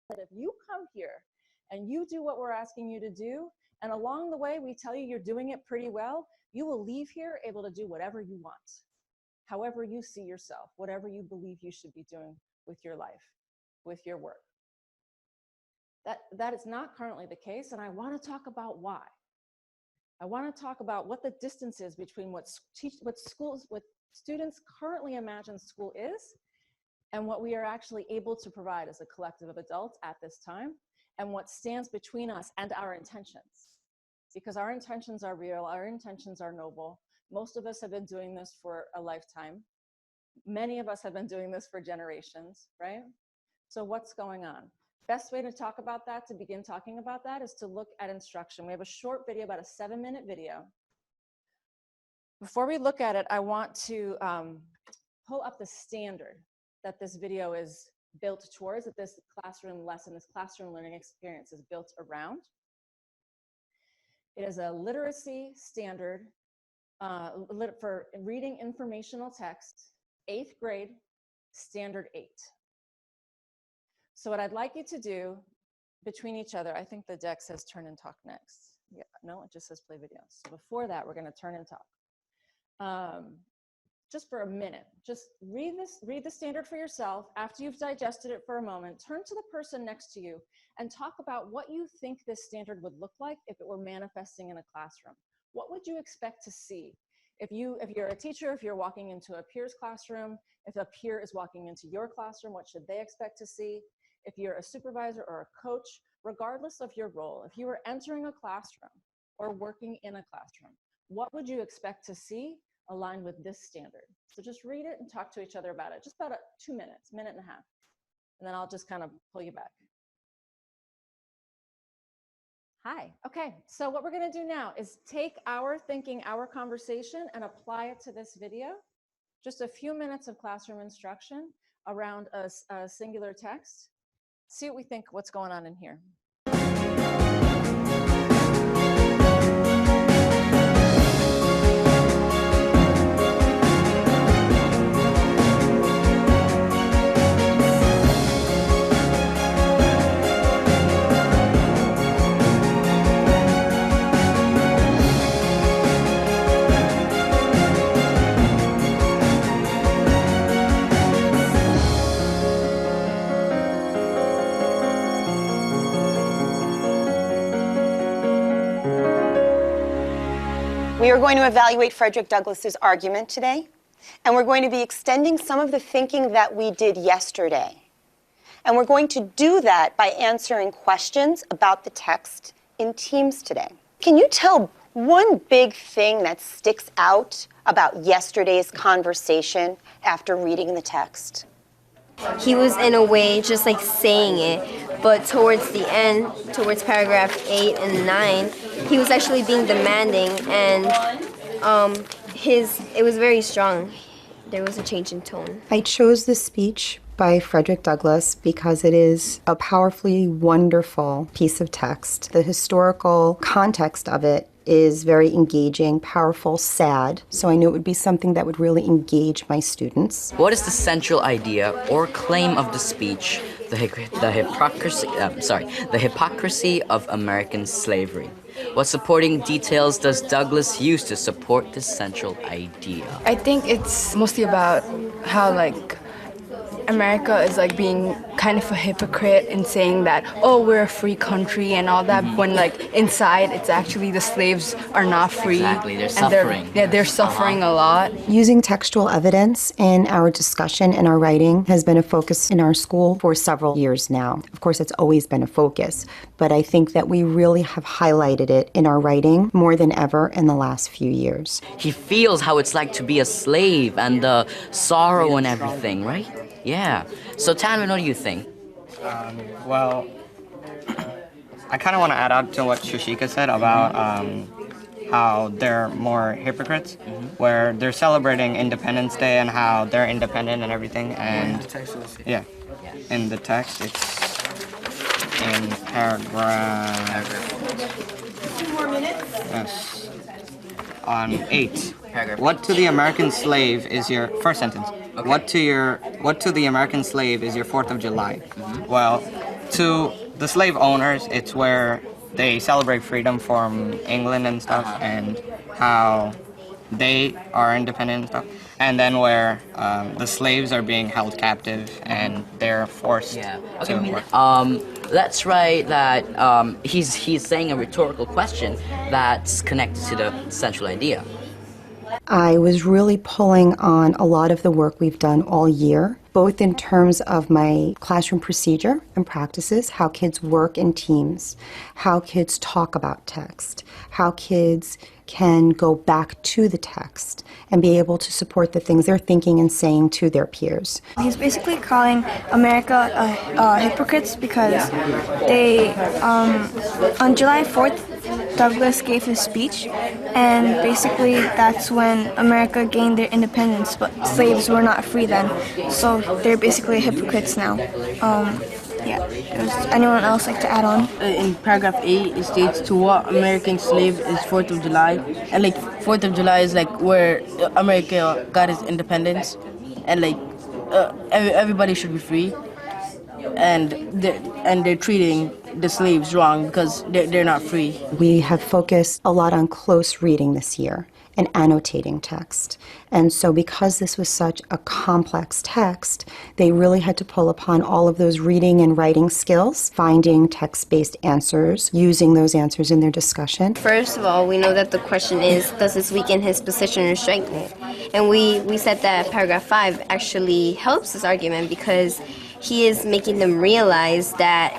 that if you come here and you do what we're asking you to do, and along the way we tell you you're doing it pretty well, you will leave here able to do whatever you want, however you see yourself, whatever you believe you should be doing with your life, with your work. That is not currently the case, and I want to talk about why. I want to talk about what the distance is between what students currently imagine school is and what we are actually able to provide as a collective of adults at this time, and what stands between us and our intentions. Because our intentions are real, our intentions are noble. Most of us have been doing this for a lifetime. Many of us have been doing this for generations, right? So what's going on? Best way to talk about that, to begin talking about that, is to look at instruction. We have a short video, about a 7-minute video. Before we look at it, I want to pull up the standard that this video is built towards, that this classroom lesson, this classroom learning experience is built around. It is a literacy standard for reading informational text, 8th grade, standard 8. So what I'd like you to do between each other, I think the deck says turn and talk next. Yeah, no, it just says play video. So before that, we're gonna turn and talk. Just for a minute, just read the standard for yourself. After you've digested it for a moment, turn to the person next to you and talk about what you think this standard would look like if it were manifesting in a classroom. What would you expect to see? If you're a teacher, if you're walking into a peer's classroom, if a peer is walking into your classroom, what should they expect to see? If you're a supervisor or a coach, regardless of your role, if you were entering a classroom or working in a classroom, what would you expect to see aligned with this standard? So just read it and talk to each other about it. Just about 2 minutes, minute and a half. And then I'll just kind of pull you back. Hi, okay. So what we're gonna do now is take our thinking, our conversation, and apply it to this video. Just a few minutes of classroom instruction around a singular text. See what we think, what's going on in here. We are going to evaluate Frederick Douglass's argument today, and we're going to be extending some of the thinking that we did yesterday. And we're going to do that by answering questions about the text in teams today. Can you tell one big thing that sticks out about yesterday's conversation after reading the text? He was, in a way, just like saying it, but towards the end, towards paragraph 8 and 9, he was actually being demanding, and it was very strong. There was a change in tone. I chose this speech by Frederick Douglass because it is a powerfully wonderful piece of text. The historical context of it is very engaging, powerful, sad. So I knew it would be something that would really engage my students. What is the central idea or claim of the speech, the hypocrisy of American slavery? What supporting details does Douglass use to support this central idea? I think it's mostly about how, like, America is like being kind of a hypocrite in saying that, oh, we're a free country and all that, when like inside it's actually the slaves are not free. Exactly, they're suffering. They're suffering a lot. Using textual evidence in our discussion and our writing has been a focus in our school for several years now. Of course, it's always been a focus, but I think that we really have highlighted it in our writing more than ever in the last few years. He feels how it's like to be a slave and the sorrow and everything, right? Yeah. So, Tanvin, what do you think? Well, I kind of want to add on to what Shushika said about how they're more hypocrites, where they're celebrating Independence Day and how they're independent and everything. And yeah, in the text, it's in paragraph. 2 more minutes. Yes. On 8. What to the American slave is your first sentence? Okay. What what to the American slave is your 4th of July? Well, to the slave owners, it's where they celebrate freedom from England and stuff, and how they are independent and stuff. And then where the slaves are being held captive and they're forced to work. Let's write that he's saying a rhetorical question that's connected to the central idea. I was really pulling on a lot of the work we've done all year, both in terms of my classroom procedure and practices, how kids work in teams, how kids talk about text, how kids can go back to the text and be able to support the things they're thinking and saying to their peers. He's basically calling America hypocrites because they, on July 4th, Douglas gave his speech, and basically that's when America gained their independence, but slaves were not free then, so they're basically hypocrites now. Does anyone else like to add on? In paragraph 8, it states, to what American slave is 4th of July? And like 4th of July is like where America got its independence, and like everybody should be free. And they're treating the slaves wrong because they're not free. We have focused a lot on close reading this year and annotating text. And so because this was such a complex text, they really had to pull upon all of those reading and writing skills, finding text-based answers, using those answers in their discussion. First of all, we know that the question is, does this weaken his position or strengthen it? And we said that paragraph 5 actually helps this argument because he is making them realize that,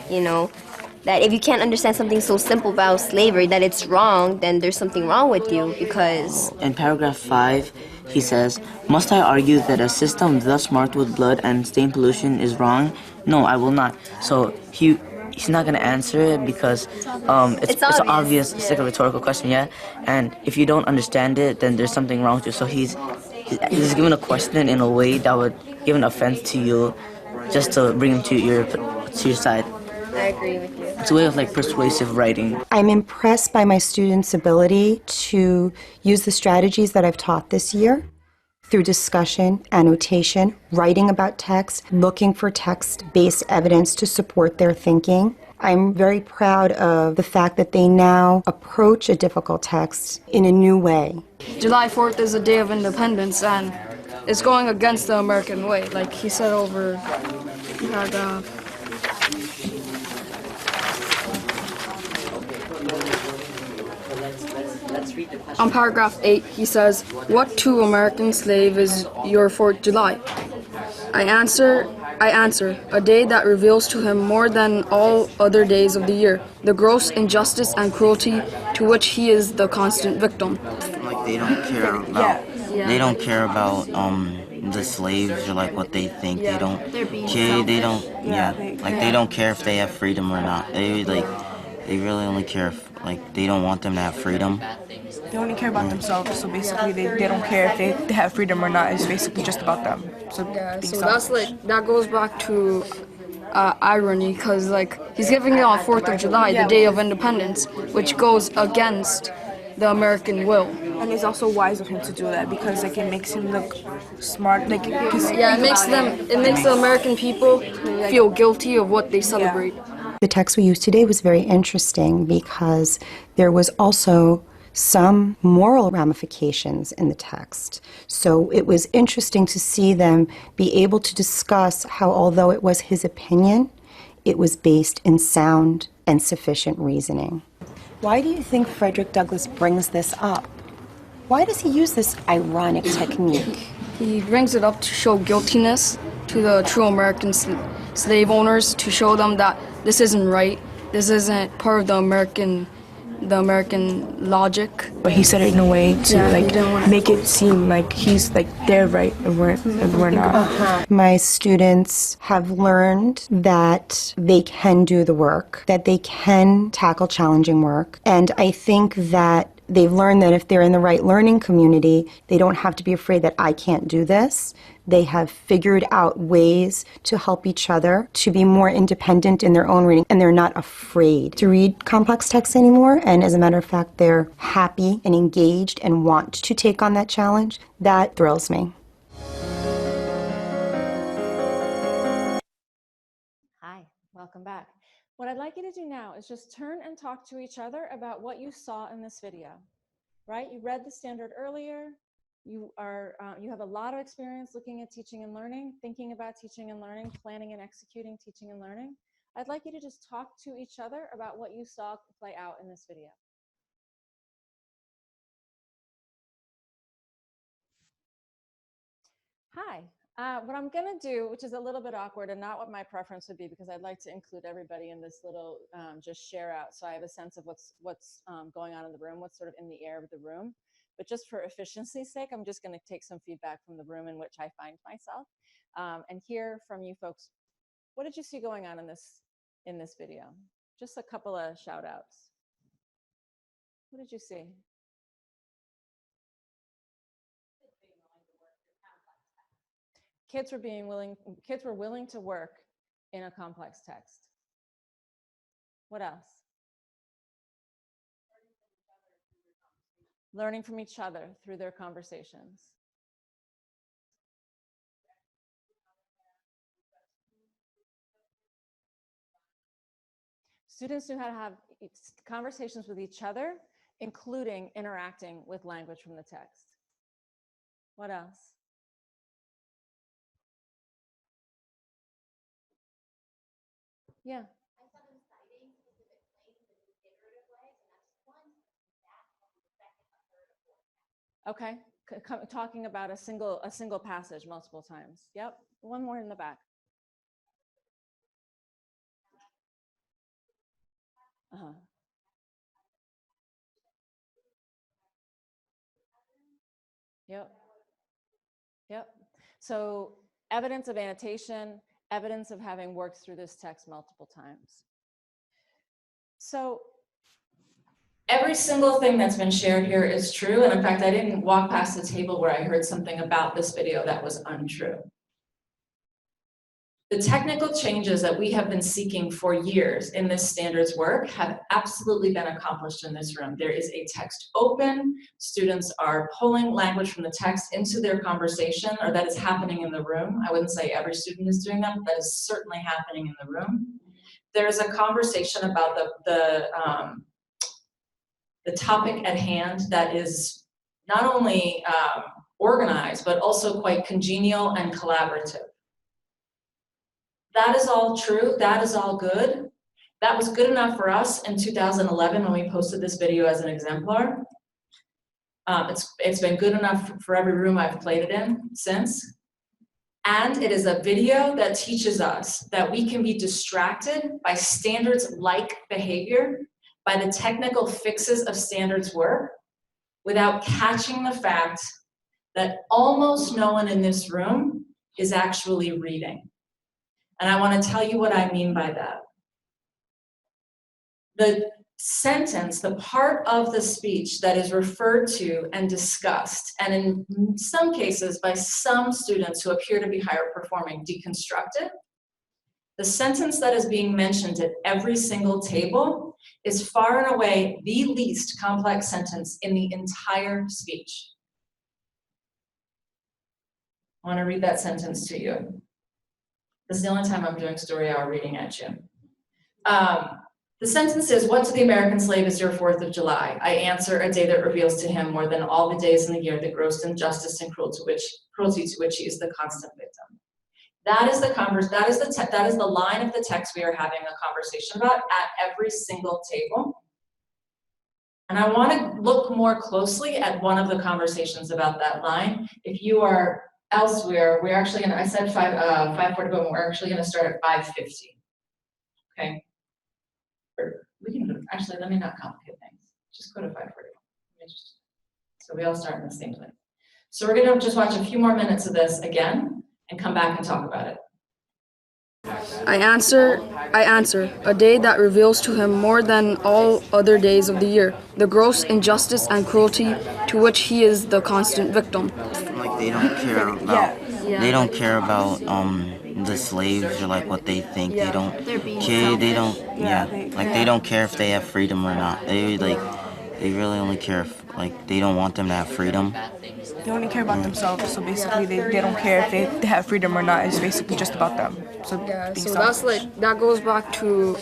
that if you can't understand something so simple about slavery, that it's wrong, then there's something wrong with you because... In paragraph 5, he says, must I argue that a system thus marked with blood and stain pollution is wrong? No, I will not. So he's not going to answer it because it's obvious. It's like a rhetorical question, yeah? And if you don't understand it, then there's something wrong with you. So he's given a question in a way that would give an offense to you just to bring him to your side. I agree with you. It's a way of like persuasive writing. I'm impressed by my students' ability to use the strategies that I've taught this year through discussion, annotation, writing about text, looking for text-based evidence to support their thinking. I'm very proud of the fact that they now approach a difficult text in a new way. July 4th is a day of independence, and it's going against the American way, like he said over paragraph. On paragraph 8, he says, what to American slave is your 4th July? I answer, a day that reveals to him more than all other days of the year, the gross injustice and cruelty to which he is the constant victim. Like they don't care about, the slaves or like what they think. They don't care. They don't care if they have freedom or not. They really only care if they don't want them to have freedom. They only care about themselves, so basically they don't care if they have freedom or not. It's basically just about them. So that goes back to irony, because he's giving it on 4th of July, the day of independence, which goes against the American will. And it's also wise of him to do that because it makes him look smart. It makes the American people feel guilty of what they celebrate. The text we used today was very interesting because there was also some moral ramifications in the text. So it was interesting to see them be able to discuss how, although it was his opinion, it was based in sound and sufficient reasoning. Why do you think Frederick Douglass brings this up? Why does he use this ironic technique? He brings it up to show guiltiness to the true American slave owners, to show them that this isn't right, this isn't part of the American logic. But he said it in a way to make it seem like he's they're right and we're not. My students have learned that they can do the work, that they can tackle challenging work, and I think that they've learned that if they're in the right learning community, they don't have to be afraid that I can't do this. They have figured out ways to help each other to be more independent in their own reading, and they're not afraid to read complex texts anymore. And as a matter of fact, they're happy and engaged and want to take on that challenge. That thrills me. Welcome back. What I'd like you to do now is just turn and talk to each other about what you saw in this video, right? You read the standard earlier. You have a lot of experience looking at teaching and learning, thinking about teaching and learning, planning and executing teaching and learning. I'd like you to just talk to each other about what you saw play out in this video. Hi. What I'm going to do, which is a little bit awkward and not what my preference would be, because I'd like to include everybody in this little just share out, so I have a sense of what's going on in the room, what's sort of in the air of the room. But just for efficiency's sake, I'm just going to take some feedback from the room in which I find myself and hear from you folks. What did you see going on in this video? Just a couple of shout outs. What did you see? Kids were willing to work in a complex text. What else? Learning from each other through their conversations. Students knew how to have conversations with each other, including interacting with language from the text. What else? Yeah. Okay, talking about a single passage multiple times. Yep, one more in the back. Yep. So evidence of annotation, evidence of having worked through this text multiple times. So every single thing that's been shared here is true. And in fact, I didn't walk past the table where I heard something about this video that was untrue. The technical changes that we have been seeking for years in this standards work have absolutely been accomplished in this room. There is a text open. Students are pulling language from the text into their conversation, or that is happening in the room. I wouldn't say every student is doing that, but that is certainly happening in the room. There's a conversation about the topic at hand that is not only organized, but also quite congenial and collaborative. That is all true, that is all good. That was good enough for us in 2011 when we posted this video as an exemplar. It's been good enough for every room I've played it in since. And it is a video that teaches us that we can be distracted by standards-like behavior, by the technical fixes of standards work, without catching the fact that almost no one in this room is actually reading. And I want to tell you what I mean by that. The sentence, the part of the speech that is referred to and discussed, and in some cases by some students who appear to be higher performing, deconstructed, the sentence that is being mentioned at every single table is far and away the least complex sentence in the entire speech. I want to read that sentence to you. This is the only time I'm doing story hour reading at you. The sentence is, what to the American slave is your 4th of July? I answer, a day that reveals to him more than all the days in the year the gross injustice and cruelty to which he is the constant victim. That is the line of the text we are having a conversation about at every single table. And I want to look more closely at one of the conversations about that line. If you are elsewhere, we're actually going to, I said 5:40, but we're actually going to start at 5:50. Okay. We can actually, let me not complicate things. Just go to 5:40. So we all start in the same place. So we're going to just watch a few more minutes of this again and come back and talk about it. I answer, a day that reveals to him more than all other days of the year, the gross injustice and cruelty to which he is the constant victim. Like they don't care about, they don't care about the slaves or like what they think. They don't care. They don't. Like they don't care if they have freedom or not. They really only care if like they don't want them to have freedom. They only care about themselves, so basically they don't care if they have freedom or not. It's basically just about them. So Yeah, being so that's selfish. like, that goes back to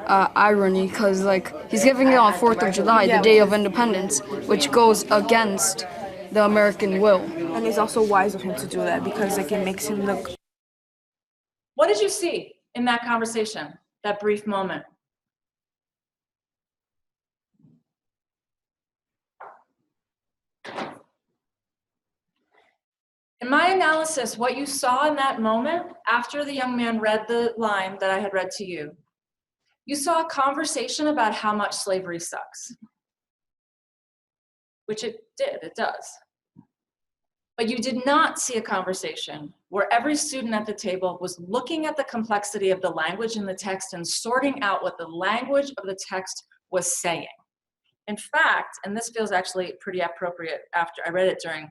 irony, because like he's giving it on 4th of July, the Day of Independence, which goes against the American will. And it's also wise of him to do that because like it makes him look. What did you see in that conversation, that brief moment? In my analysis, what you saw in that moment, after the young man read the line that I had read to you, you saw a conversation about how much slavery sucks, which it did, it does. But you did not see a conversation where every student at the table was looking at the complexity of the language in the text and sorting out what the language of the text was saying. In fact, and this feels actually pretty appropriate after I read it during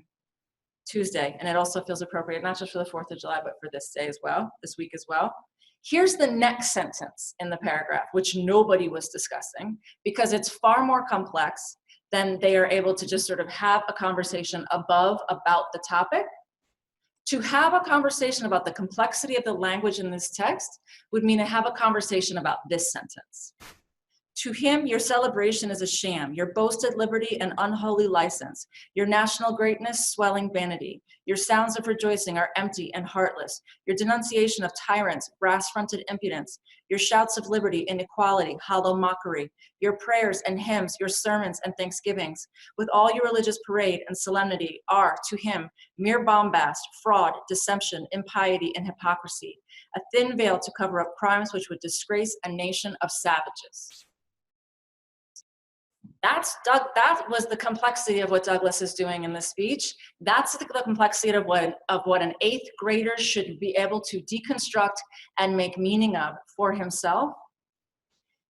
Tuesday, and it also feels appropriate not just for the 4th of July, but for this day as well, this week as well. Here's the next sentence in the paragraph, which nobody was discussing, because it's far more complex than they are able to just sort of have a conversation above about the topic. To have a conversation about the complexity of the language in this text would mean to have a conversation about this sentence. To him, your celebration is a sham, your boasted liberty an unholy license, your national greatness swelling vanity, your sounds of rejoicing are empty and heartless, your denunciation of tyrants, brass-fronted impudence, your shouts of liberty inequality, hollow mockery, your prayers and hymns, your sermons and thanksgivings, with all your religious parade and solemnity are, to him, mere bombast, fraud, deception, impiety, and hypocrisy, a thin veil to cover up crimes which would disgrace a nation of savages. That was the complexity of what Douglas is doing in this speech. That's the complexity of what an 8th grader should be able to deconstruct and make meaning of for himself.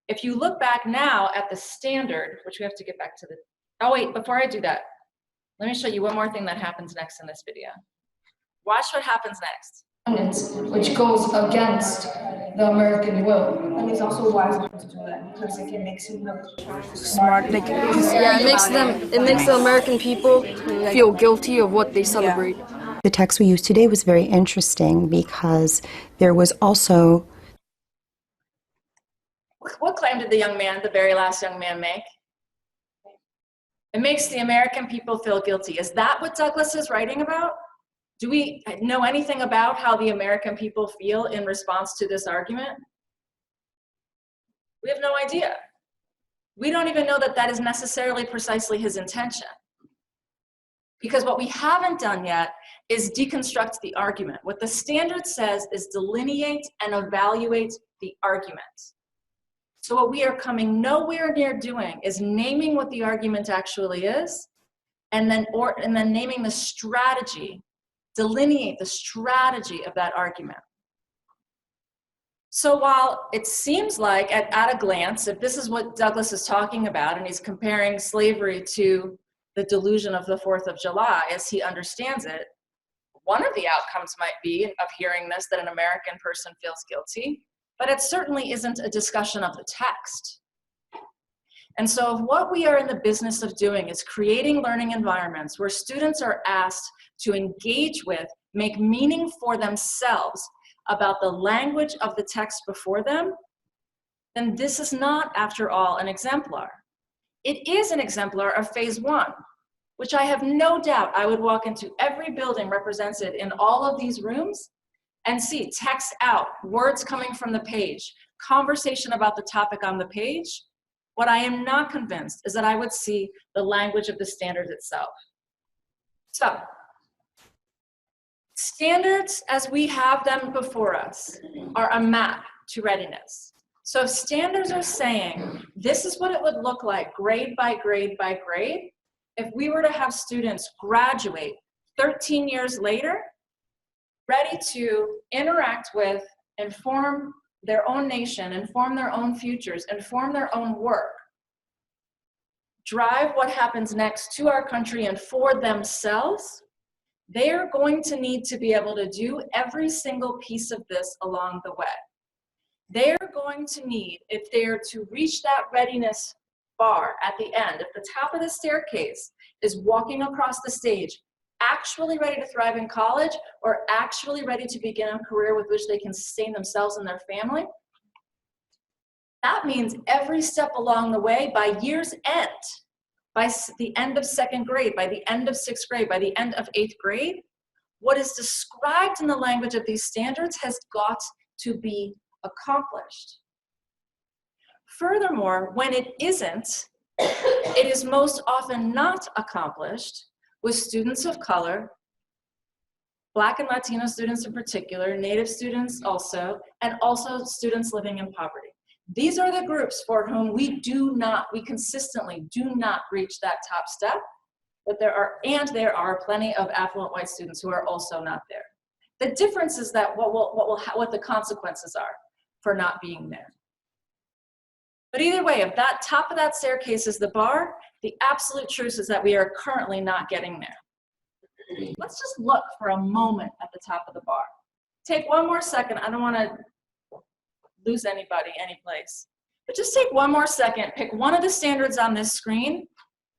If you look back now at the standard, which we have to get back to the, oh wait, before I do that, let me show you one more thing that happens next in this video. Watch what happens next. Which goes against the American will. And it's also wise of him to do that because like it makes him look smart. Like Yeah, it makes the American people feel guilty of what they celebrate. The text we used today was very interesting because there was also. What claim did the very last young man make? It makes the American people feel guilty. Is that what Douglas is writing about? Do we know anything about how the American people feel in response to this argument? We have no idea. We don't even know that that is necessarily precisely his intention. Because what we haven't done yet is deconstruct the argument. What the standard says is delineate and evaluate the argument. So what we are coming nowhere near doing is naming what the argument actually is, and then naming the strategy, delineate the strategy of that argument. So while it seems like at a glance, if this is what Douglas is talking about, and he's comparing slavery to the delusion of the 4th of July as he understands it, one of the outcomes might be of hearing this that an American person feels guilty, but it certainly isn't a discussion of the text. And so what we are in the business of doing is creating learning environments where students are asked to engage with, make meaning for themselves about the language of the text before them, then this is not, after all, an exemplar. It is an exemplar of phase 1, which I have no doubt I would walk into every building represented in all of these rooms and see text out, words coming from the page, conversation about the topic on the page. What I am not convinced is that I would see the language of the standard itself. So, standards as we have them before us are a map to readiness. So if standards are saying, this is what it would look like grade by grade by grade, if we were to have students graduate 13 years later, ready to interact with, inform their own nation, inform their own futures, inform their own work, drive what happens next to our country and for themselves, they are going to need to be able to do every single piece of this along the way. They're going to need, if they're to reach that readiness bar at the end, if the top of the staircase is walking across the stage, actually ready to thrive in college or actually ready to begin a career with which they can sustain themselves and their family. That means every step along the way, by year's end, by the end of second grade, by the end of sixth grade, by the end of eighth grade, what is described in the language of these standards has got to be accomplished. Furthermore, when it isn't, it is most often not accomplished with students of color, Black and Latino students in particular, Native students also, and also students living in poverty. These are the groups for whom we consistently do not reach that top step, but there are plenty of affluent white students who are also not there. The difference is that what the consequences are for not being there. But either way, if that top of that staircase is the bar, the absolute truth is that we are currently not getting there. Let's just look for a moment at the top of the bar. Take one more second. I don't want to lose anybody, any place. But just take one more second, pick one of the standards on this screen.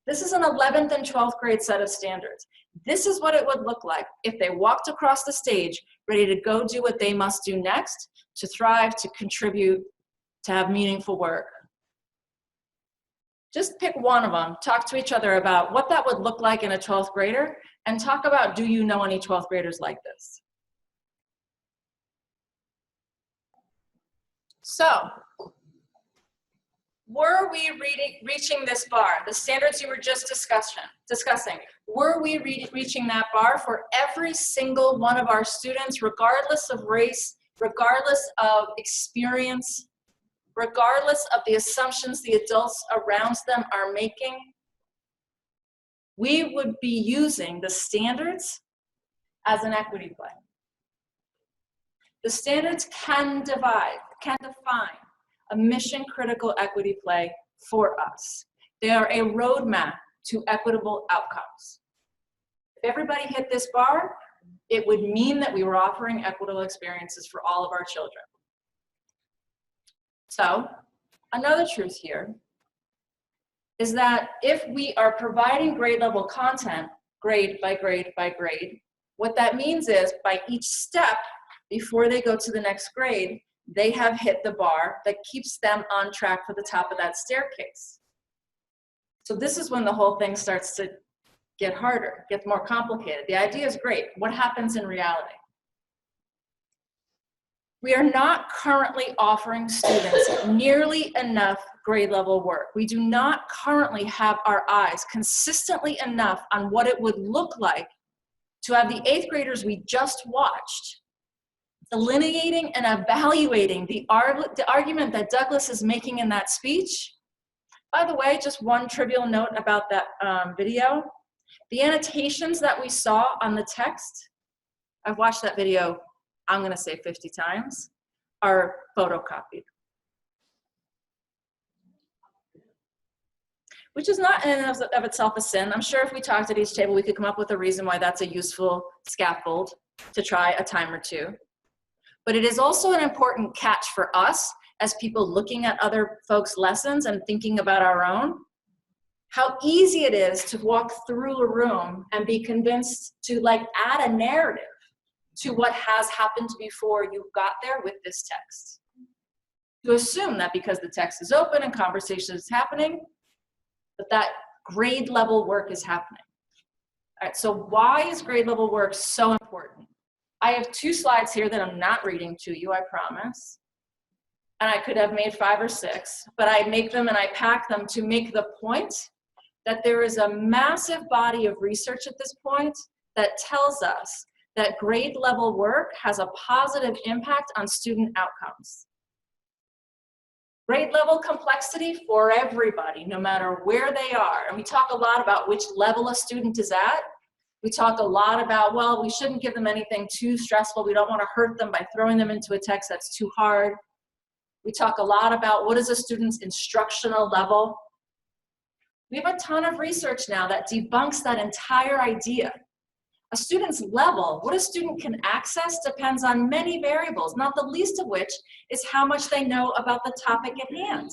This is an 11th and 12th grade set of standards. This is what it would look like if they walked across the stage, ready to go do what they must do next, to thrive, to contribute, to have meaningful work. Just pick one of them, talk to each other about what that would look like in a 12th grader, and talk about, do you know any 12th graders like this? So, were we reaching this bar, the standards you were just discussing, were we reaching that bar for every single one of our students, regardless of race, regardless of experience, regardless of the assumptions the adults around them are making? We would be using the standards as an equity play. The standards can define a mission-critical equity play for us. They are a roadmap to equitable outcomes. If everybody hit this bar, it would mean that we were offering equitable experiences for all of our children. So, another truth here is that if we are providing grade level content, grade by grade by grade, what that means is by each step before they go to the next grade, they have hit the bar that keeps them on track for the top of that staircase. So this is when the whole thing starts to get harder, get more complicated. The idea is great. What happens in reality? We are not currently offering students nearly enough grade level work. We do not currently have our eyes consistently enough on what it would look like to have the 8th graders we just watched delineating and evaluating the argument that Douglas is making in that speech. By the way, just one trivial note about that video. The annotations that we saw on the text, I've watched that video, I'm gonna say 50 times, are photocopied. Which is not in and of itself a sin. I'm sure if we talked at each table, we could come up with a reason why that's a useful scaffold to try a time or two. But it is also an important catch for us as people looking at other folks' lessons and thinking about our own, how easy it is to walk through a room and be convinced to add a narrative to what has happened before you got there with this text. To assume that because the text is open and conversation is happening, that grade level work is happening. All right, so why is grade level work so important? I have 2 slides here that I'm not reading to you, I promise. And I could have made 5 or 6, but I make them and I pack them to make the point that there is a massive body of research at this point that tells us that grade level work has a positive impact on student outcomes. Grade level complexity for everybody, no matter where they are. And we talk a lot about which level a student is at. We talk a lot about, well, we shouldn't give them anything too stressful. We don't want to hurt them by throwing them into a text that's too hard. We talk a lot about what is a student's instructional level. We have a ton of research now that debunks that entire idea. A student's level, what a student can access, depends on many variables, not the least of which is how much they know about the topic at hand.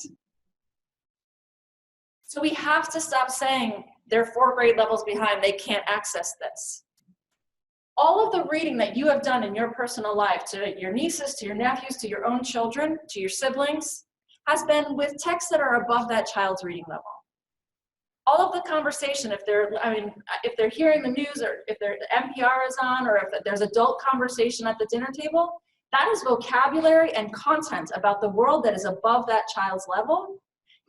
So we have to stop saying they're 4 grade levels behind, they can't access this. All of the reading that you have done in your personal life to your nieces, to your nephews, to your own children, to your siblings, has been with texts that are above that child's reading level. All of the conversation, if they're hearing the news, or if the NPR is on, or if there's adult conversation at the dinner table, that is vocabulary and content about the world that is above that child's level,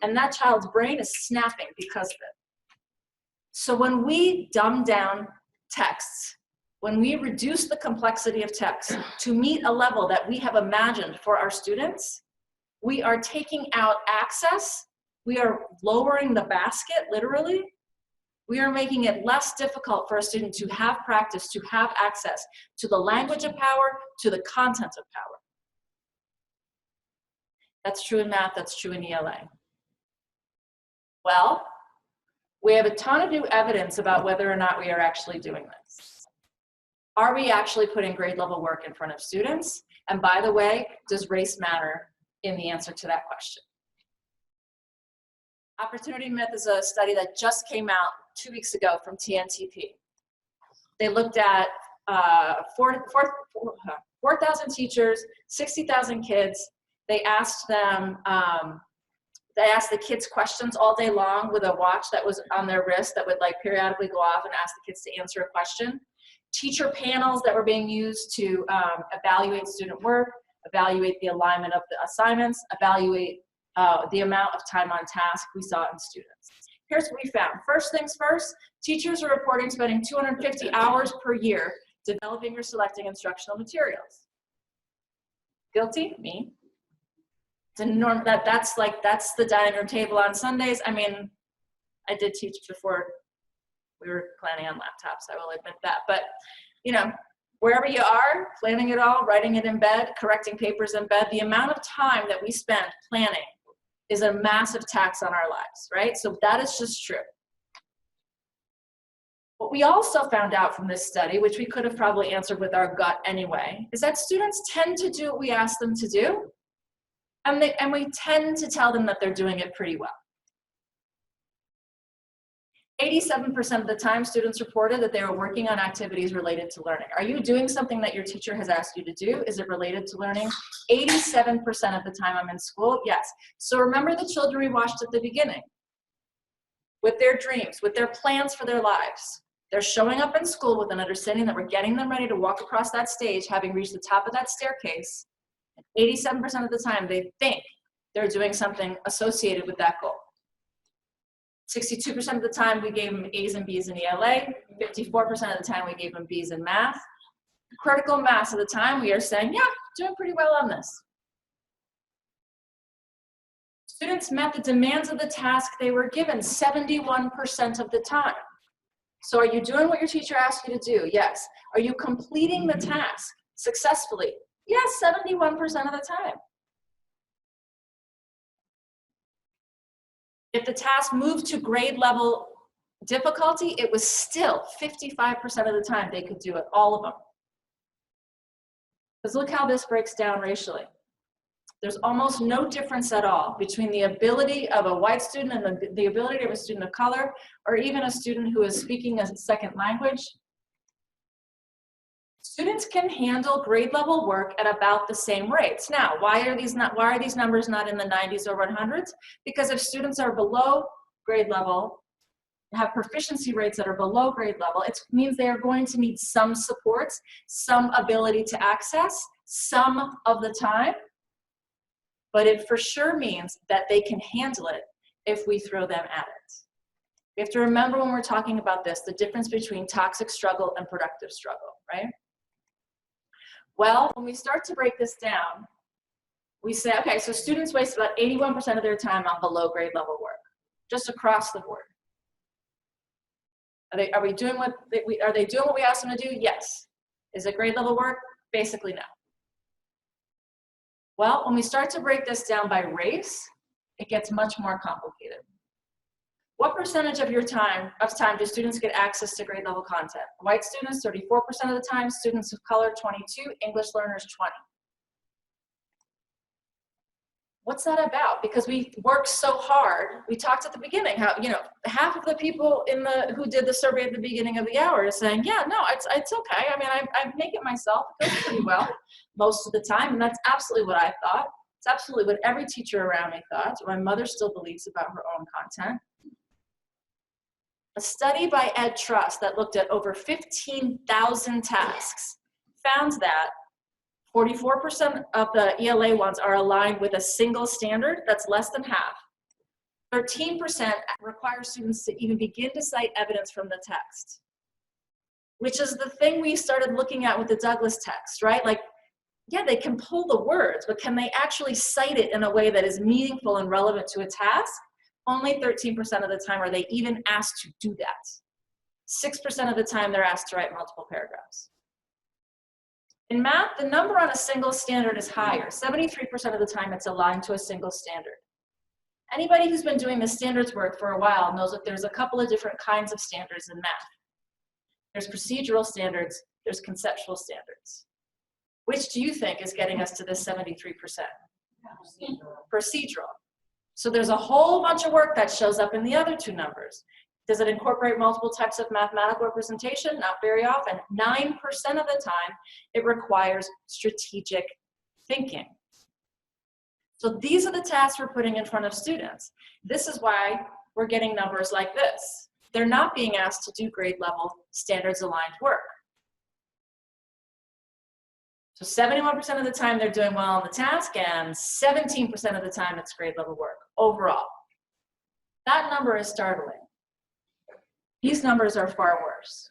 and that child's brain is snapping because of it. So when we dumb down texts, when we reduce the complexity of text to meet a level that we have imagined for our students, we are taking out access, we are lowering the basket, literally. We are making it less difficult for a student to have practice, to have access to the language of power, to the content of power. That's true in math, that's true in ELA. Well, we have a ton of new evidence about whether or not we are actually doing this. Are we actually putting grade level work in front of students? And by the way, does race matter in the answer to that question? Opportunity myth is a study that just came out 2 weeks ago from TNTP. They looked at 4,000 teachers, 60,000 kids. They asked them, they asked the kids questions all day long with a watch that was on their wrist that would like periodically go off and ask the kids to answer a question. Teacher panels that were being used to evaluate student work, evaluate the alignment of the assignments, evaluate the amount of time on task we saw in students. Here's what we found. First things first, teachers are reporting spending 250 hours per year developing or selecting instructional materials. Guilty? Me. That's the dining room table on Sundays. I mean, I did teach before we were planning on laptops, I will admit that. But, you know, wherever you are, planning it all, writing it in bed, correcting papers in bed, the amount of time that we spend planning is a massive tax on our lives, right? So that is just true. What we also found out from this study, which we could have probably answered with our gut anyway, is that students tend to do what we ask them to do, and we tend to tell them that they're doing it pretty well. 87% of the time, students reported that they were working on activities related to learning. Are you doing something that your teacher has asked you to do? Is it related to learning? 87% of the time I'm in school, yes. So remember the children we watched at the beginning. With their dreams, with their plans for their lives. They're showing up in school with an understanding that we're getting them ready to walk across that stage, having reached the top of that staircase. 87% of the time, they think they're doing something associated with that goal. 62% of the time, we gave them A's and B's in ELA. 54% of the time, we gave them B's in math. Critical mass of the time, we are saying, yeah, doing pretty well on this. Students met the demands of the task they were given 71% of the time. So are you doing what your teacher asked you to do? Yes. Are you completing the task successfully? Yes, 71% of the time. If the task moved to grade level difficulty, it was still 55% of the time they could do it, all of them. Because look how this breaks down racially. There's almost no difference at all between the ability of a white student and the ability of a student of color, or even a student who is speaking a second language. Students can handle grade level work at about the same rates. Now, why are these numbers not in the 90s or 100s? Because if students are below grade level, have proficiency rates that are below grade level, it means they are going to need some supports, some ability to access, some of the time. But it for sure means that they can handle it if we throw them at it. We have to remember when we're talking about this, the difference between toxic struggle and productive struggle, right? Well, when we start to break this down, we say, okay, so students waste about 81% of their time on below grade level work, just across the board. Are they doing what we asked them to do? Yes. Is it grade level work? Basically, no. Well, when we start to break this down by race, it gets much more complicated. What percentage of your time do students get access to grade level content? White students, 34% of the time, students of color, 22, English learners, 20. What's that about? Because we work so hard. We talked at the beginning how, you know, half of the people who did the survey at the beginning of the hour is saying, yeah, no, it's okay. I mean, I make it myself. It goes pretty well most of the time. And that's absolutely what I thought. It's absolutely what every teacher around me thought. My mother still believes about her own content. A study by Ed Trust that looked at over 15,000 tasks found that 44% of the ELA ones are aligned with a single standard. That's less than half. 13% require students to even begin to cite evidence from the text, which is the thing we started looking at with the Douglas text, right? Like, yeah, they can pull the words, but can they actually cite it in a way that is meaningful and relevant to a task? Only 13% of the time are they even asked to do that. 6% of the time they're asked to write multiple paragraphs. In math, the number on a single standard is higher. 73% of the time it's aligned to a single standard. Anybody who's been doing the standards work for a while knows that there's a couple of different kinds of standards in math. There's procedural standards, there's conceptual standards. Which do you think is getting us to this 73%? Procedural. So there's a whole bunch of work that shows up in the other two numbers. Does it incorporate multiple types of mathematical representation? Not very often. 9% of the time, it requires strategic thinking. So these are the tasks we're putting in front of students. This is why we're getting numbers like this. They're not being asked to do grade level standards aligned work. So 71% of the time they're doing well on the task, and 17% of the time it's grade level work overall. That number is startling. These numbers are far worse.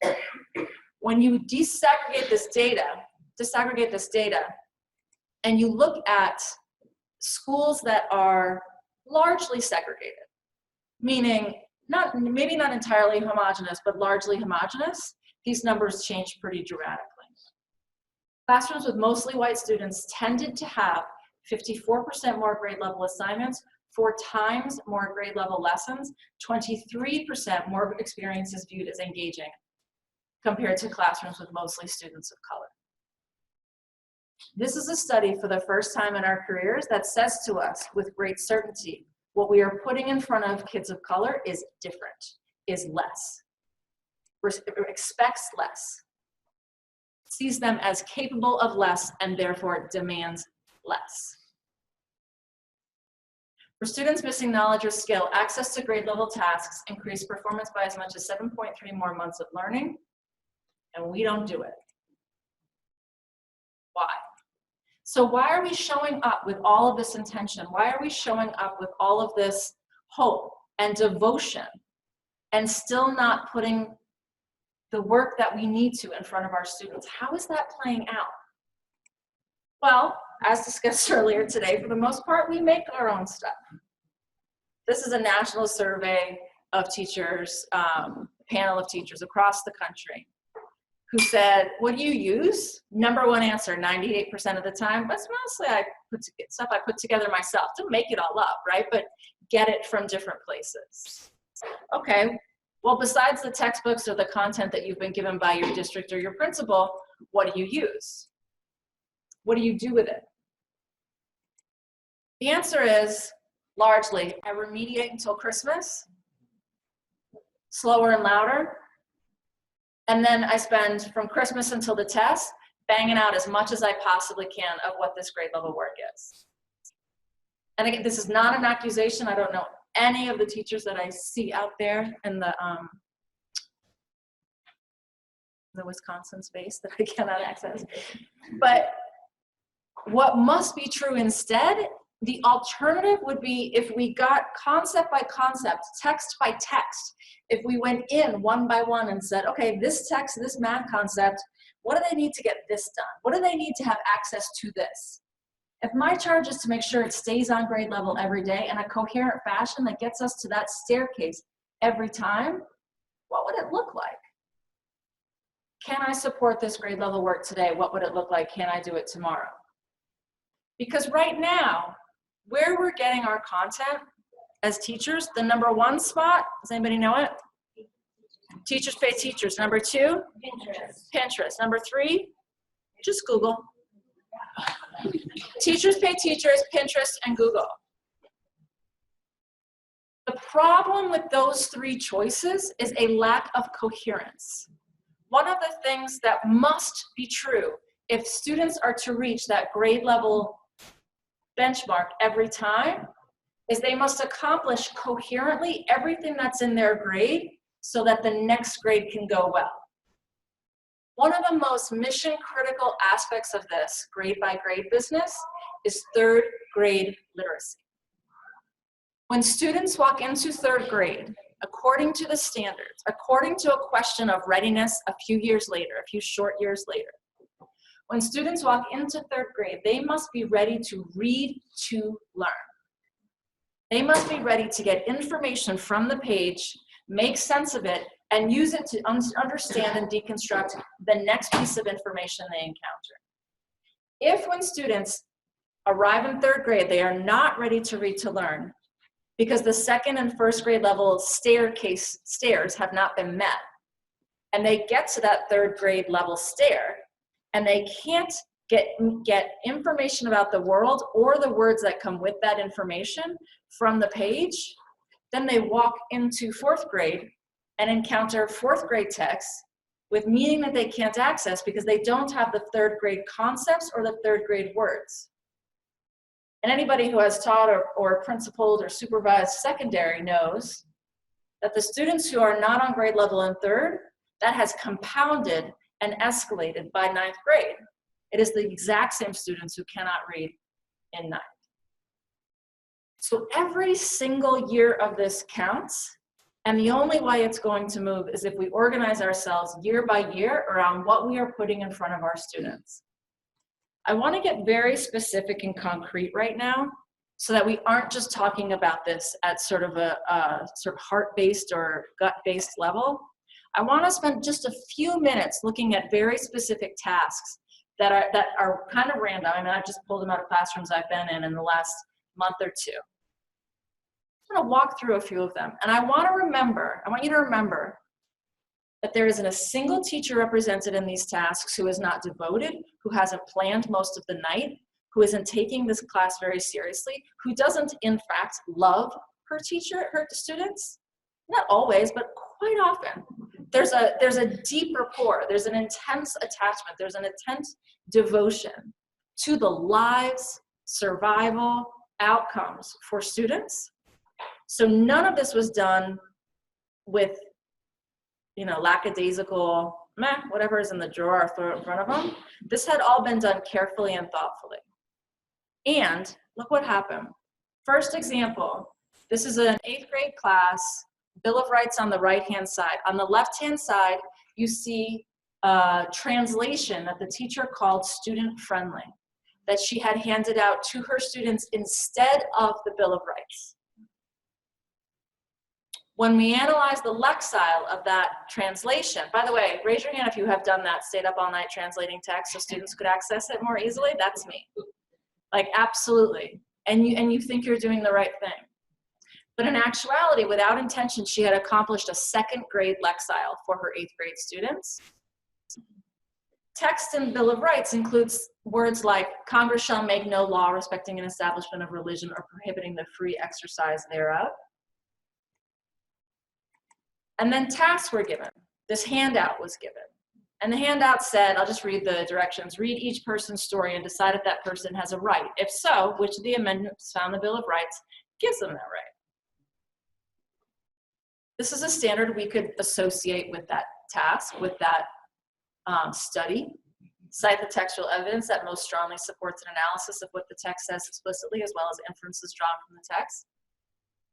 When you disaggregate this data, and you look at schools that are largely segregated, meaning maybe not entirely homogeneous, but largely homogeneous, these numbers change pretty dramatically. Classrooms with mostly white students tended to have 54% more grade level assignments, 4 times more grade level lessons, 23% more experiences viewed as engaging compared to classrooms with mostly students of color. This is a study for the first time in our careers that says to us with great certainty, what we are putting in front of kids of color is different, is less, expects less, sees them as capable of less and therefore demands less. For students missing knowledge or skill, access to grade level tasks increase performance by as much as 7.3 more months of learning, and we don't do it. Why? So why are we showing up with all of this intention? Why are we showing up with all of this hope and devotion and still not putting the work that we need to in front of our students? How is that playing out? Well, as discussed earlier today, for the most part, we make our own stuff. This is a national survey of teachers, panel of teachers across the country, who said, what do you use? Number one answer, 98% of the time, but it's mostly stuff I put together myself. Don't make it all up, right? But get it from different places. Okay, well, besides the textbooks or the content that you've been given by your district or your principal, what do you use? What do you do with it? The answer is, largely, I remediate until Christmas, slower and louder, and then I spend from Christmas until the test banging out as much as I possibly can of what this grade level work is. And again, this is not an accusation. I don't know any of the teachers that I see out there in the Wisconsin space that I cannot access. But what must be true instead, the alternative would be if we got concept by concept, text by text, if we went in one by one and said, okay, this text, this math concept, what do they need to get this done? What do they need to have access to this? If my charge is to make sure it stays on grade level every day in a coherent fashion that gets us to that staircase every time, what would it look like? Can I support this grade level work today? What would it look like? Can I do it tomorrow? Because right now, where we're getting our content as teachers, the number one spot, does anybody know it? Teachers pay teachers. Number 2? Pinterest. Number 3? Just Google. Teachers pay teachers, Pinterest, and Google. The problem with those three choices is a lack of coherence. One of the things that must be true if students are to reach that grade level benchmark every time is they must accomplish coherently everything that's in their grade so that the next grade can go well. One of the most mission critical aspects of this grade by grade business is third grade literacy. When students walk into third grade, according to the standards, according to a question of readiness a few years later, a few short years later, when students walk into third grade, they must be ready to read to learn. They must be ready to get information from the page, make sense of it, and use it to understand and deconstruct the next piece of information they encounter. If when students arrive in third grade, they are not ready to read to learn because the second and first grade level stairs have not been met, and they get to that third grade level stair, and they can't get information about the world or the words that come with that information from the page, then they walk into fourth grade and encounter fourth grade texts with meaning that they can't access because they don't have the third grade concepts or the third grade words. And anybody who has taught or principaled or supervised secondary knows that the students who are not on grade level in third, that has compounded and escalated by ninth grade. It is the exact same students who cannot read in ninth. So every single year of this counts, and the only way it's going to move is if we organize ourselves year by year around what we are putting in front of our students. I want to get very specific and concrete right now so that we aren't just talking about this at sort of a sort of heart-based or gut-based level. I want to spend just a few minutes looking at very specific tasks that are kind of random. I mean, I've just pulled them out of classrooms I've been in the last month or two. I'm going to walk through a few of them. And I want you to remember that there isn't a single teacher represented in these tasks who is not devoted, who hasn't planned most of the night, who isn't taking this class very seriously, who doesn't, in fact, love her students. Not always, but quite often. There's a deep rapport, there's an intense attachment, there's an intense devotion to the lives, survival, outcomes for students. So none of this was done with, lackadaisical, whatever is in the drawer, throw it in front of them. This had all been done carefully and thoughtfully. And look what happened. First example, this is an 8th grade class, Bill of Rights on the right-hand side. On the left-hand side, you see a translation that the teacher called student-friendly, that she had handed out to her students instead of the Bill of Rights. When we analyze the lexile of that translation, by the way, raise your hand if you have done that, stayed up all night translating text so students could access it more easily. That's me. Like, absolutely. And you think you're doing the right thing. But in actuality, without intention, she had accomplished a 2nd grade lexile for her 8th grade students. Text in Bill of Rights includes words like, Congress shall make no law respecting an establishment of religion or prohibiting the free exercise thereof. And then tasks were given. This handout was given. And the handout said, I'll just read the directions, read each person's story and decide if that person has a right. If so, which of the amendments found in the Bill of Rights gives them that right? This is a standard we could associate with that task, with that study. Cite the textual evidence that most strongly supports an analysis of what the text says explicitly, as well as inferences drawn from the text.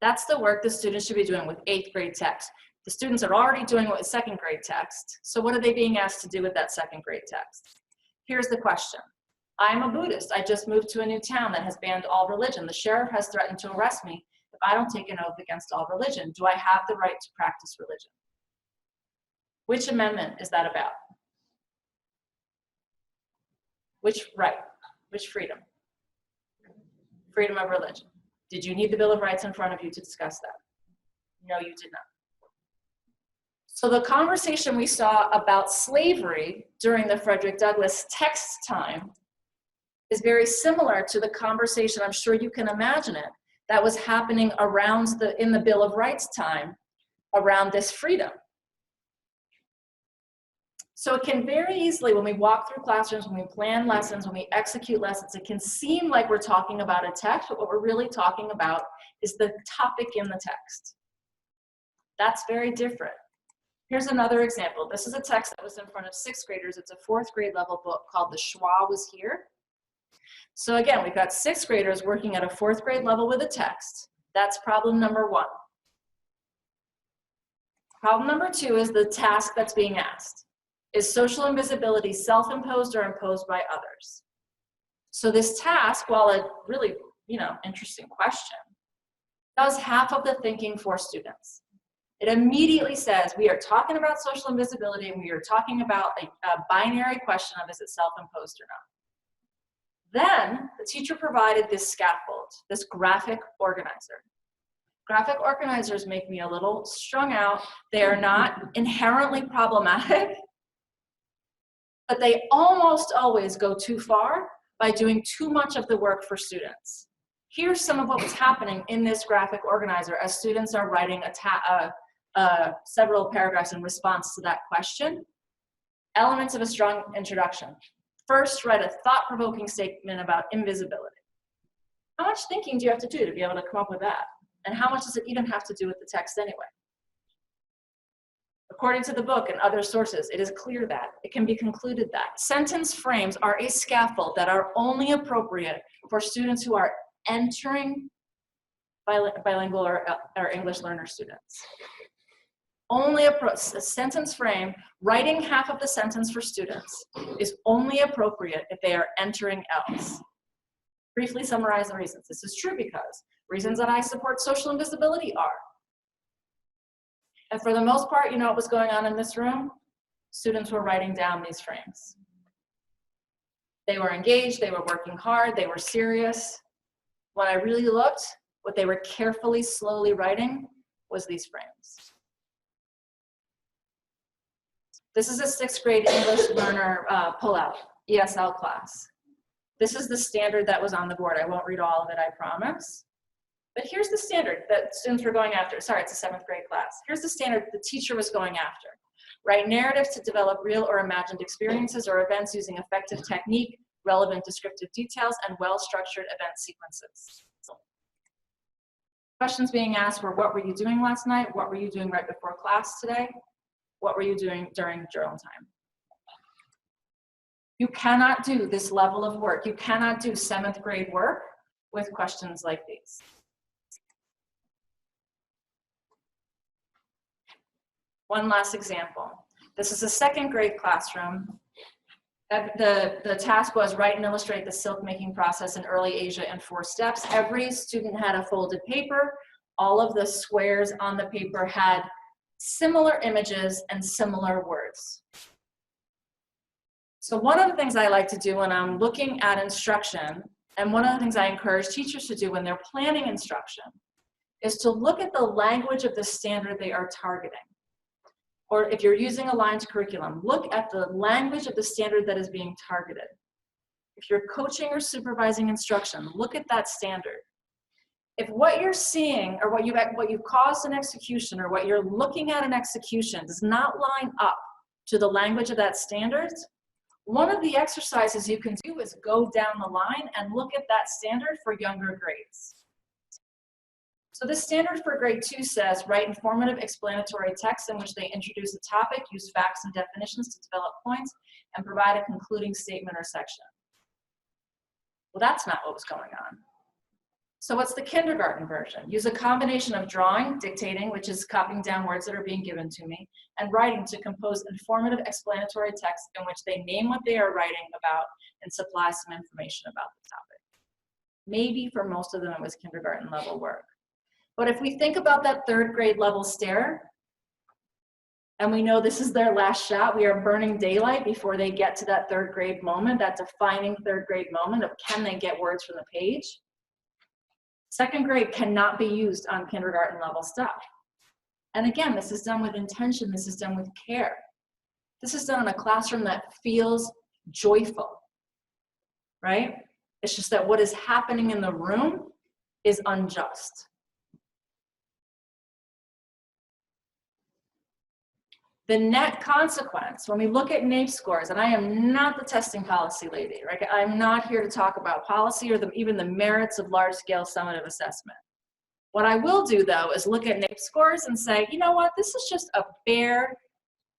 That's the work the students should be doing with 8th grade text. The students are already doing it with 2nd grade text. So what are they being asked to do with that 2nd grade text? Here's the question. I'm a Buddhist. I just moved to a new town that has banned all religion. The sheriff has threatened to arrest me if I don't take an oath against all religion. Do I have the right to practice religion? Which amendment is that about? Which right? Which freedom? Freedom of religion. Did you need the Bill of Rights in front of you to discuss that? No, you did not. So the conversation we saw about slavery during the Frederick Douglass text time is very similar to the conversation, I'm sure you can imagine it, that was happening around in the Bill of Rights time around this freedom. So it can very easily, when we walk through classrooms, when we plan lessons, when we execute lessons, it can seem like we're talking about a text, but what we're really talking about is the topic in the text. That's very different. Here's another example. This is a text that was in front of 6th graders. It's a 4th grade level book called The Schwa Was Here. So again, we've got 6th graders working at a 4th grade level with a text. That's problem number 1. Problem number 2 is the task that's being asked. Is social invisibility self-imposed or imposed by others? So this task, while a really, interesting question, does half of the thinking for students. It immediately says we are talking about social invisibility and we are talking about a binary question of is it self-imposed or not. Then the teacher provided this scaffold, this graphic organizer. Graphic organizers make me a little strung out. They are not inherently problematic, but they almost always go too far by doing too much of the work for students. Here's some of what was happening in this graphic organizer as students are writing several paragraphs in response to that question. Elements of a strong introduction. First, write a thought-provoking statement about invisibility. How much thinking do you have to do to be able to come up with that? And how much does it even have to do with the text anyway? According to the book and other sources, it is clear that, it can be concluded that sentence frames are a scaffold that are only appropriate for students who are entering bilingual or English learner students. Only a sentence frame, writing half of the sentence for students is only appropriate if they are entering else. Briefly summarize the reasons. This is true because reasons that I support social invisibility are, and for the most part, you know what was going on in this room? Students were writing down these frames. They were engaged, they were working hard, they were serious. When I really looked, what they were carefully, slowly writing was these frames. This is a 6th grade English learner pullout, ESL class. This is the standard that was on the board. I won't read all of it, I promise. But here's the standard that students were going after. Sorry, it's a 7th grade class. Here's the standard the teacher was going after. Write narratives to develop real or imagined experiences or events using effective technique, relevant descriptive details, and well-structured event sequences. Questions being asked were, what were you doing last night? What were you doing right before class today? What were you doing during journal time? You cannot do this level of work. You cannot do 7th grade work with questions like these. One last example. This is a 2nd grade classroom. The task was write and illustrate the silk making process in early Asia in 4 steps. Every student had a folded paper. All of the squares on the paper had similar images and similar words. So one of the things I like to do when I'm looking at instruction, and one of the things I encourage teachers to do when they're planning instruction, is to look at the language of the standard they are targeting. Or if you're using aligned curriculum, look at the language of the standard that is being targeted. If you're coaching or supervising instruction, look at that standard. If what you're seeing or what you've caused an execution or what you're looking at an execution does not line up to the language of that standard, one of the exercises you can do is go down the line and look at that standard for younger grades. So this standard for grade 2 says, write informative explanatory text in which they introduce a topic, use facts and definitions to develop points, and provide a concluding statement or section. Well, that's not what was going on. So what's the kindergarten version? Use a combination of drawing, dictating, which is copying down words that are being given to me, and writing to compose informative explanatory text in which they name what they are writing about and supply some information about the topic. Maybe for most of them it was kindergarten level work. But if we think about that 3rd grade level stare, and we know this is their last shot, we are burning daylight before they get to that 3rd grade moment, that defining 3rd grade moment of can they get words from the page? 2nd grade cannot be used on kindergarten level stuff. And again, this is done with intention, this is done with care. This is done in a classroom that feels joyful, right? It's just that what is happening in the room is unjust. The net consequence, when we look at Nape scores, and I am not the testing policy lady, right? I'm not here to talk about policy or even the merits of large-scale summative assessment. What I will do, though, is look at Nape scores and say, you know what, this is just a bare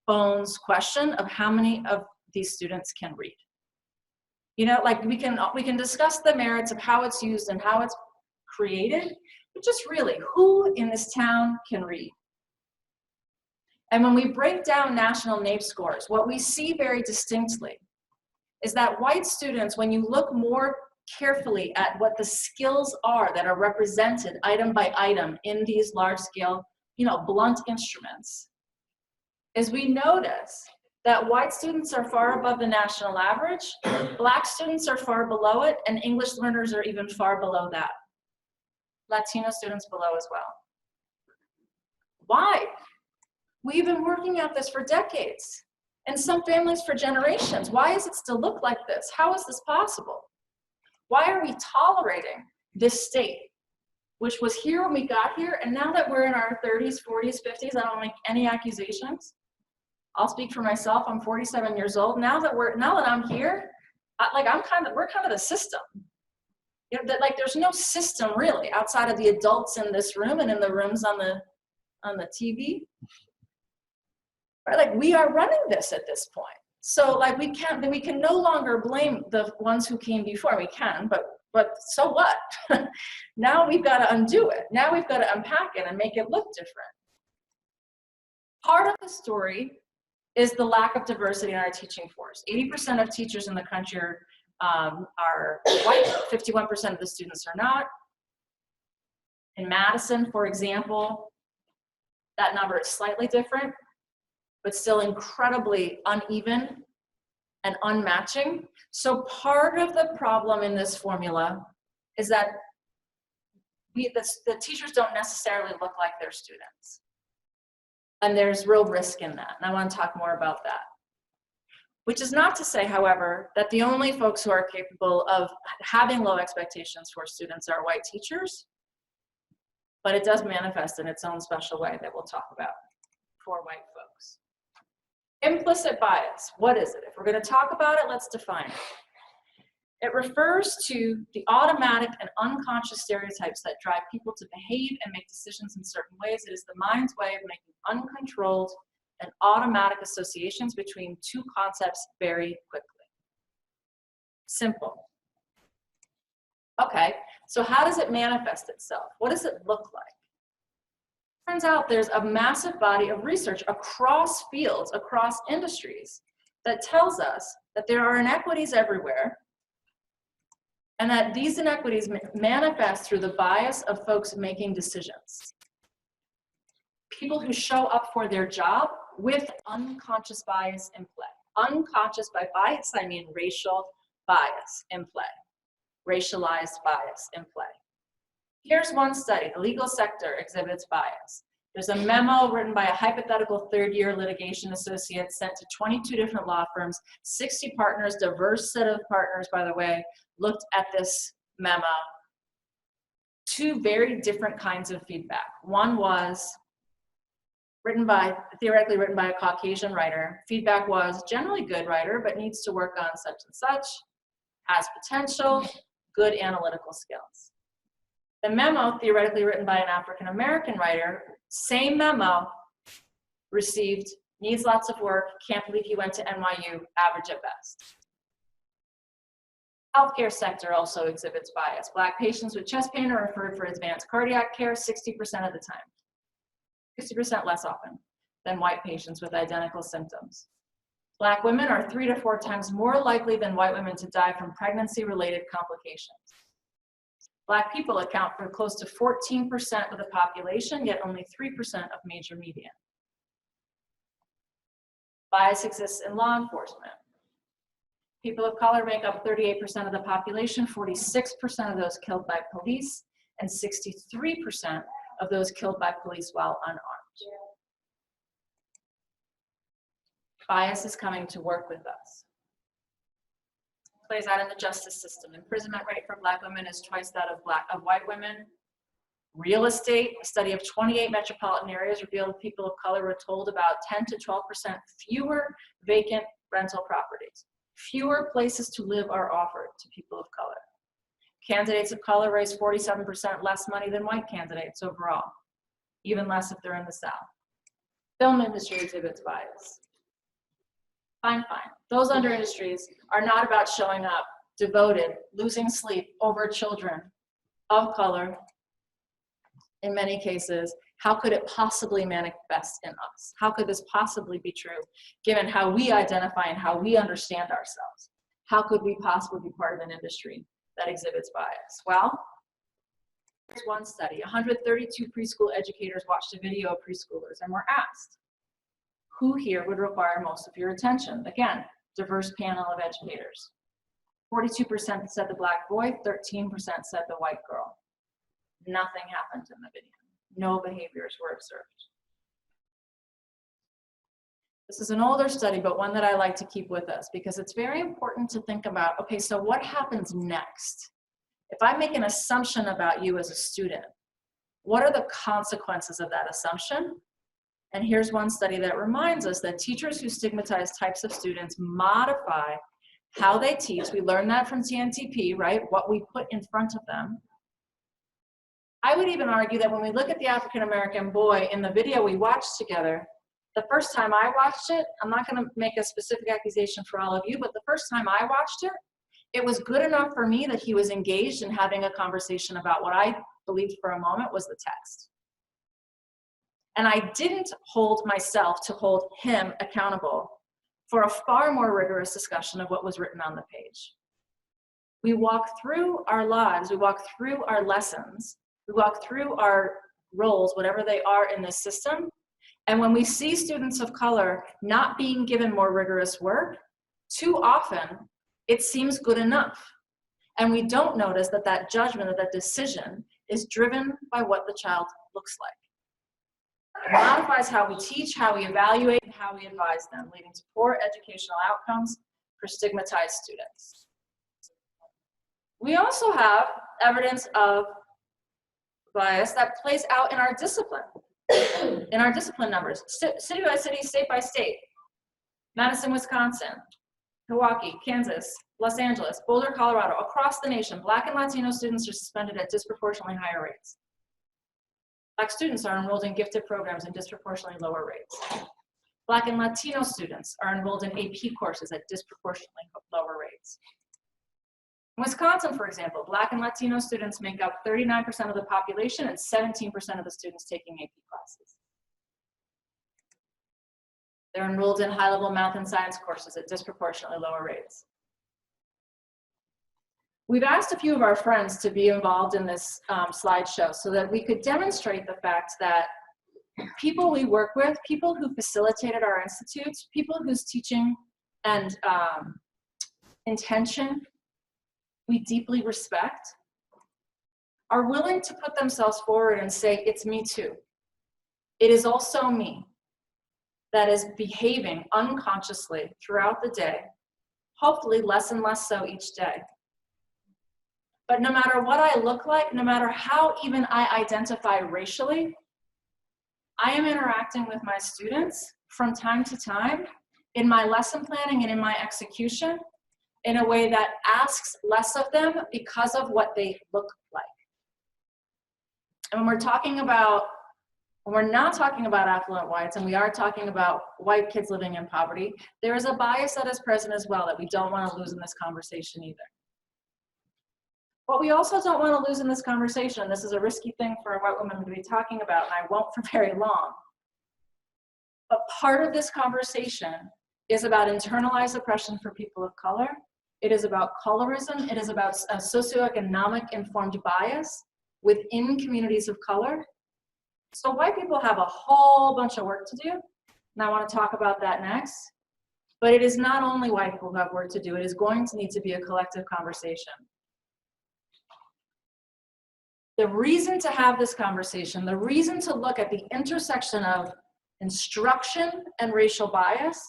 bones question of how many of these students can read. You know, like we can discuss the merits of how it's used and how it's created, but just really, who in this town can read? And when we break down national Nape scores, what we see very distinctly is that white students, when you look more carefully at what the skills are that are represented item by item in these large-scale, you know, blunt instruments, is we notice that white students are far above the national average, Black students are far below it, and English learners are even far below that. Latino students below as well. Why? We've been working at this for decades, and some families for generations. Why does it still look like this? How is this possible? Why are we tolerating this state, which was here when we got here, and now that we're in our 30s, 40s, 50s, I don't make any accusations. I'll speak for myself. I'm 47 years old. Now that I'm here, we're kind of the system. You know, that like there's no system really outside of the adults in this room and in the rooms on the TV. Right? Like we are running this at this point. So like we can no longer blame the ones who came before. We can, but so what? Now we've got to undo it. Now we've got to unpack it and make it look different. Part of the story is the lack of diversity in our teaching force. 80% of teachers in the country are white, 51% of the students are not. In Madison, for example, that number is slightly different, but still incredibly uneven and unmatching. So part of the problem in this formula is that the teachers don't necessarily look like their students. And there's real risk in that, and I want to talk more about that. Which is not to say, however, that the only folks who are capable of having low expectations for students are white teachers, but it does manifest in its own special way that we'll talk about for white folks. Implicit bias, what is it? If we're going to talk about it, let's define it. It refers to the automatic and unconscious stereotypes that drive people to behave and make decisions in certain ways. It is the mind's way of making uncontrolled and automatic associations between two concepts very quickly. Simple. Okay, so how does it manifest itself? What does it look like? Turns out there's a massive body of research across fields, across industries, that tells us that there are inequities everywhere, and that these inequities manifest through the bias of folks making decisions. People who show up for their job with unconscious bias in play. Unconscious, by bias, I mean racial bias in play. Racialized bias in play. Here's one study, the legal sector exhibits bias. There's a memo written by a hypothetical third-year litigation associate sent to 22 different law firms, 60 partners, diverse set of partners, by the way, looked at this memo. Two very different kinds of feedback. One was theoretically written by a Caucasian writer. Feedback was generally good writer, but needs to work on such and such, has potential, good analytical skills. The memo, theoretically written by an African-American writer, same memo, received, needs lots of work, can't believe he went to NYU, average at best. Healthcare sector also exhibits bias. Black patients with chest pain are referred for advanced cardiac care 60% of the time. 60% less often than white patients with identical symptoms. Black women are 3 to 4 times more likely than white women to die from pregnancy-related complications. Black people account for close to 14% of the population, yet only 3% of major media. Bias exists in law enforcement. People of color make up 38% of the population, 46% of those killed by police, and 63% of those killed by police while unarmed. Bias is coming to work with us. plays out in the justice system. Imprisonment rate for Black women is twice that of white women. Real estate, a study of 28 metropolitan areas revealed people of color were told about 10 to 12% fewer vacant rental properties. Fewer places to live are offered to people of color. Candidates of color raise 47% less money than white candidates overall, even less if they're in the South. Film industry exhibits bias. Fine. Those under industries are not about showing up, devoted, losing sleep over children of color. In many cases, how could it possibly manifest in us? How could this possibly be true, given how we identify and how we understand ourselves? How could we possibly be part of an industry that exhibits bias? Well, here's one study. 132 preschool educators watched a video of preschoolers and were asked, who here would require most of your attention? Again, diverse panel of educators. 42% said the Black boy, 13% said the white girl. Nothing happened in the video. No behaviors were observed. This is an older study, but one that I like to keep with us because it's very important to think about, okay, so what happens next? If I make an assumption about you as a student, what are the consequences of that assumption? And here's one study that reminds us that teachers who stigmatize types of students modify how they teach. We learned that from TNTP, right? What we put in front of them. I would even argue that when we look at the African-American boy in the video we watched together, the first time I watched it, I'm not gonna make a specific accusation for all of you, but the first time I watched it, it was good enough for me that he was engaged in having a conversation about what I believed for a moment was the text. And I didn't hold myself to hold him accountable for a far more rigorous discussion of what was written on the page. We walk through our lives, we walk through our lessons, we walk through our roles, whatever they are in this system, and when we see students of color not being given more rigorous work, too often it seems good enough. And we don't notice that that judgment or that decision is driven by what the child looks like. It modifies how we teach, how we evaluate, and how we advise them, leading to poor educational outcomes for stigmatized students. We also have evidence of bias that plays out in our discipline, numbers, city by city, state by state. Madison, Wisconsin, Milwaukee, Kansas, Los Angeles, Boulder, Colorado, across the nation, Black and Latino students are suspended at disproportionately higher rates. Black students are enrolled in gifted programs at disproportionately lower rates. Black and Latino students are enrolled in AP courses at disproportionately lower rates. In Wisconsin, for example, Black and Latino students make up 39% of the population and 17% of the students taking AP classes. They're enrolled in high-level math and science courses at disproportionately lower rates. We've asked a few of our friends to be involved in this slideshow so that we could demonstrate the fact that people we work with, people who facilitated our institutes, people whose teaching and intention we deeply respect, are willing to put themselves forward and say, it's me too. It is also me that is behaving unconsciously throughout the day, hopefully less and less so each day. But no matter what I look like, no matter how even I identify racially, I am interacting with my students from time to time in my lesson planning and in my execution in a way that asks less of them because of what they look like. And when we're not talking about affluent whites, and we are talking about white kids living in poverty, there is a bias that is present as well that we don't want to lose in this conversation either. What we also don't want to lose in this conversation, this is a risky thing for a white woman to be talking about, and I won't for very long, but part of this conversation is about internalized oppression for people of color. It is about colorism. It is about a socioeconomic informed bias within communities of color. So white people have a whole bunch of work to do, and I want to talk about that next. But it is not only white people who have work to do, it is going to need to be a collective conversation. The reason to have this conversation, the reason to look at the intersection of instruction and racial bias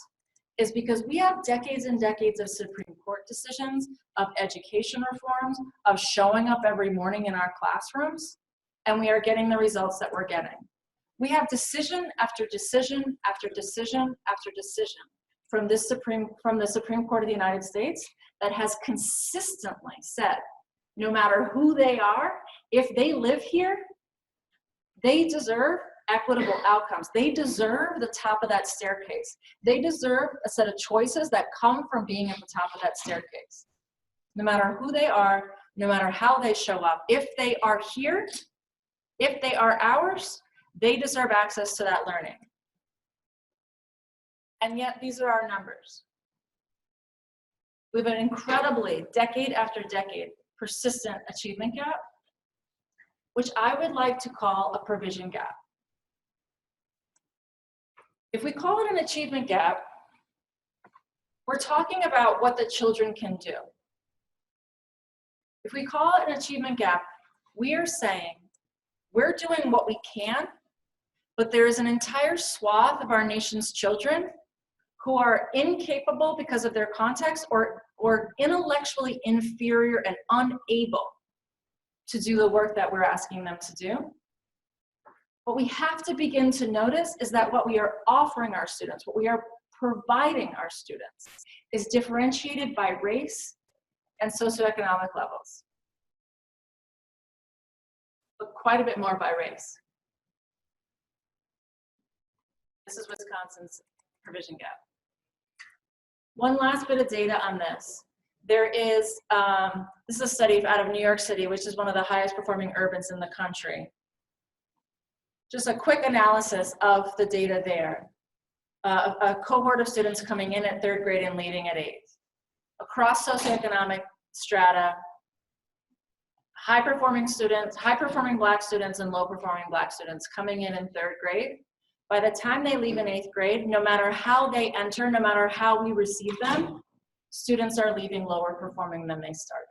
is because we have decades and decades of Supreme Court decisions, of education reforms, of showing up every morning in our classrooms, and we are getting the results that we're getting. We have decision after decision after decision after decision from the Supreme Court of the United States that has consistently said, no matter who they are, if they live here, they deserve equitable outcomes. They deserve the top of that staircase. They deserve a set of choices that come from being at the top of that staircase. No matter who they are, no matter how they show up, if they are here, if they are ours, they deserve access to that learning. And yet these are our numbers. We have an incredibly, decade after decade, persistent achievement gap, which I would like to call a provision gap. If we call it an achievement gap, we're talking about what the children can do. If we call it an achievement gap, we are saying we're doing what we can, but there is an entire swath of our nation's children who are incapable because of their context or intellectually inferior and unable to do the work that we're asking them to do. What we have to begin to notice is that what we are offering our students, what we are providing our students, is differentiated by race and socioeconomic levels, but quite a bit more by race. This is Wisconsin's provision gap. One last bit of data on this. There is, this is a study out of New York City, which is one of the highest performing urbans in the country. Just a quick analysis of the data there. A cohort of students coming in at 3rd grade and leaving at 8th. Across socioeconomic strata, high performing Black students and low performing Black students coming in 3rd grade. By the time they leave in 8th grade, no matter how they enter, no matter how we receive them, students are leaving lower performing than they started.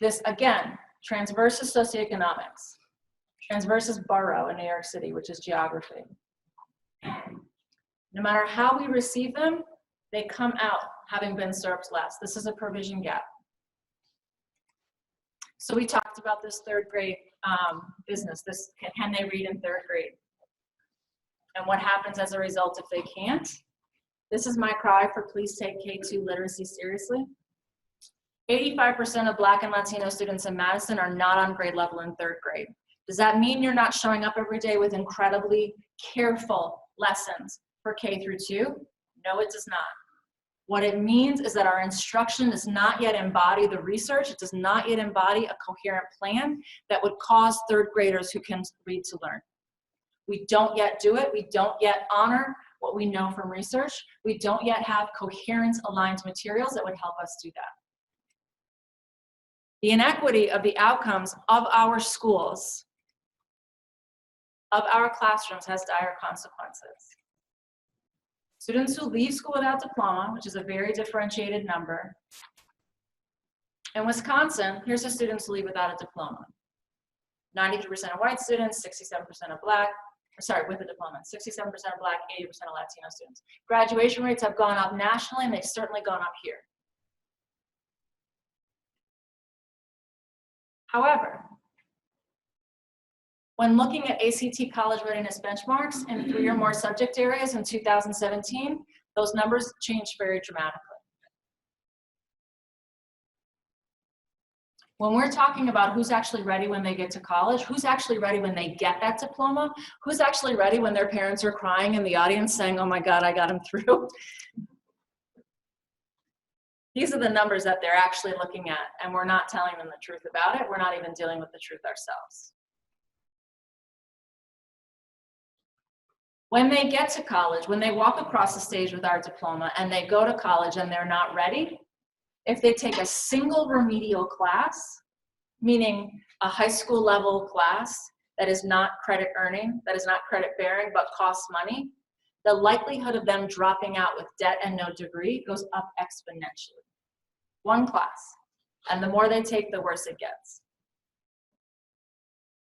This, again, transverses socioeconomics. Transverses borough in New York City, which is geography. No matter how we receive them, they come out having been served less. This is a provision gap. So we talked about this 3rd grade business. This, can they read in 3rd grade? And what happens as a result if they can't? This is my cry for please take K2 literacy seriously. 85% of Black and Latino students in Madison are not on grade level in 3rd grade. Does that mean you're not showing up every day with incredibly careful lessons for K through 2? No, it does not. What it means is that our instruction does not yet embody the research. It does not yet embody a coherent plan that would cause 3rd graders who can read to learn. We don't yet do it. We don't yet honor what we know from research. We don't yet have coherence aligned materials that would help us do that. The inequity of the outcomes of our schools, of our classrooms, has dire consequences. Students who leave school without diploma, which is a very differentiated number. In Wisconsin, here's the students who leave without a diploma. 92% of white students, 67% of Black, with a diploma, 67% of Black, 80% of Latino students. Graduation rates have gone up nationally, and they've certainly gone up here. However, when looking at ACT college readiness benchmarks in 3 or more subject areas in 2017, those numbers changed very dramatically. When we're talking about who's actually ready when they get to college, who's actually ready when they get that diploma, who's actually ready when their parents are crying in the audience saying, oh my God, I got him through. These are the numbers that they're actually looking at, and we're not telling them the truth about it. We're not even dealing with the truth ourselves. When they get to college, when they walk across the stage with our diploma and they go to college and they're not ready, if they take a single remedial class, meaning a high school level class that is not credit earning, that is not credit bearing, but costs money, the likelihood of them dropping out with debt and no degree goes up exponentially. One class, and the more they take, the worse it gets.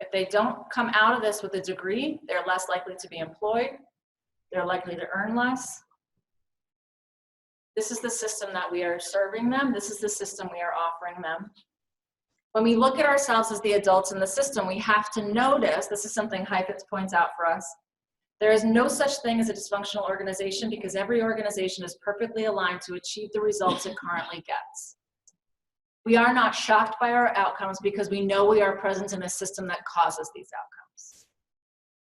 If they don't come out of this with a degree, they're less likely to be employed. They're likely to earn less. This is the system that we are serving them. This is the system we are offering them. When we look at ourselves as the adults in the system, we have to notice, this is something Heifetz points out for us, there is no such thing as a dysfunctional organization because every organization is perfectly aligned to achieve the results it currently gets. We are not shocked by our outcomes because we know we are present in a system that causes these outcomes.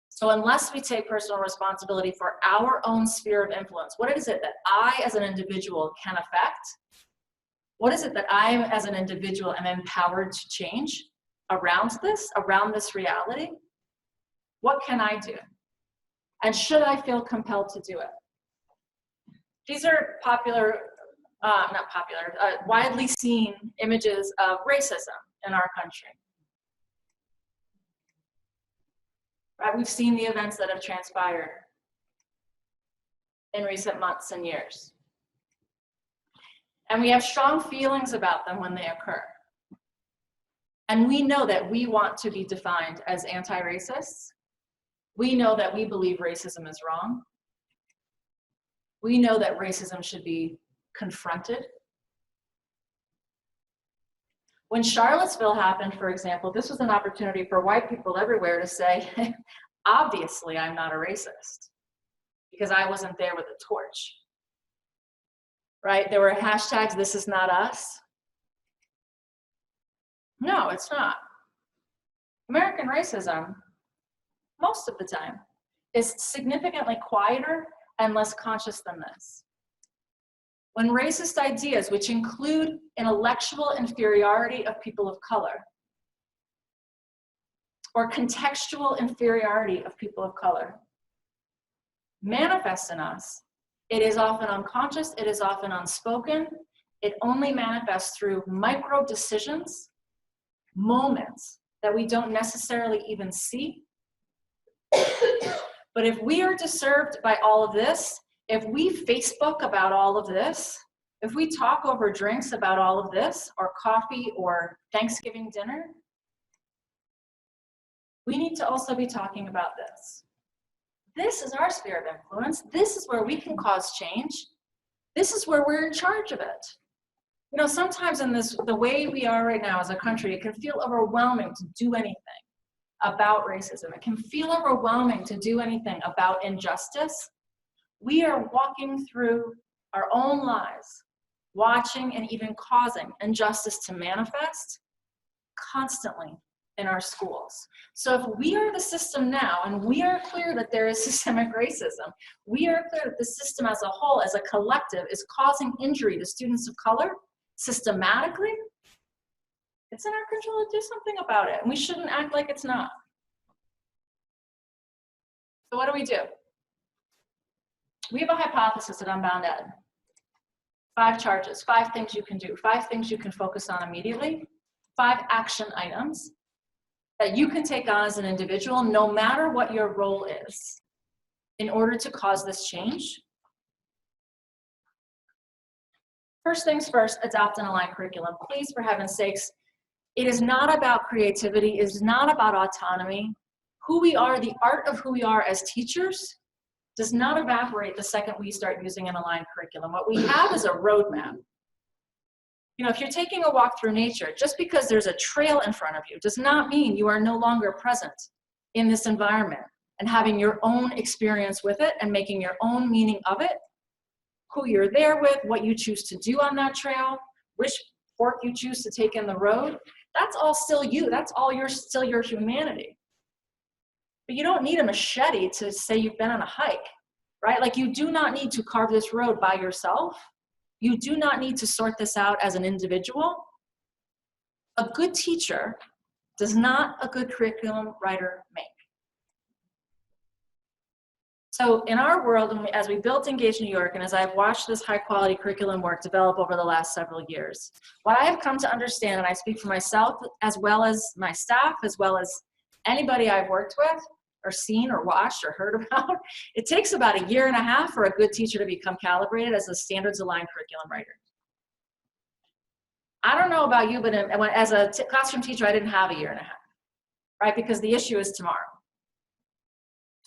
So unless we take personal responsibility for our own sphere of influence, what is it that I as an individual can affect? What is it that I as an individual am empowered to change around this reality? What can I do? And should I feel compelled to do it? These are widely seen images of racism in our country. Right? We've seen the events that have transpired in recent months and years. And we have strong feelings about them when they occur. And we know that we want to be defined as anti-racists. We know that we believe racism is wrong. We know that racism should be confronted. When Charlottesville happened, for example, this was an opportunity for white people everywhere to say, obviously I'm not a racist because I wasn't there with a torch. Right? There were hashtags, this is not us. No, it's not. American racism, most of the time, is significantly quieter and less conscious than this. When racist ideas, which include intellectual inferiority of people of color, or contextual inferiority of people of color, manifest in us, it is often unconscious, it is often unspoken, it only manifests through micro decisions, moments that we don't necessarily even see. But if we are disturbed by all of this, if we Facebook about all of this, if we talk over drinks about all of this, or coffee or Thanksgiving dinner, we need to also be talking about this. This is our sphere of influence. This is where we can cause change. This is where we're in charge of it. You know, sometimes in the way we are right now as a country, it can feel overwhelming to do anything about racism. It can feel overwhelming to do anything about injustice. We are walking through our own lives, watching and even causing injustice to manifest constantly in our schools. So if we are the system now, and we are clear that there is systemic racism, we are clear that the system as a whole, as a collective, is causing injury to students of color systematically, it's in our control to do something about it, and we shouldn't act like it's not. So what do? We have a hypothesis at Unbound Ed. 5 charges, 5 things you can do, 5 things you can focus on immediately, 5 action items that you can take on as an individual, no matter what your role is, in order to cause this change. First things first, adopt an aligned curriculum. Please, for heaven's sakes, it is not about creativity, it is not about autonomy. Who we are, the art of who we are as teachers, does not evaporate the second we start using an aligned curriculum. What we have is a roadmap. You know, if you're taking a walk through nature, just because there's a trail in front of you does not mean you are no longer present in this environment and having your own experience with it and making your own meaning of it, who you're there with, what you choose to do on that trail, which fork you choose to take in the road. That's all still you. That's all still your humanity. But you don't need a machete to say you've been on a hike, right? Like, you do not need to carve this road by yourself. You do not need to sort this out as an individual. A good teacher does not a good curriculum writer make. So in our world, as we built Engage New York, and as I've watched this high quality curriculum work develop over the last several years, what I have come to understand, and I speak for myself as well as my staff, as well as anybody I've worked with, or seen, or watched, or heard about, it takes about 1.5 years for a good teacher to become calibrated as a standards aligned curriculum writer. I don't know about you, but as a classroom teacher, I didn't have 1.5 years, right? Because the issue is tomorrow.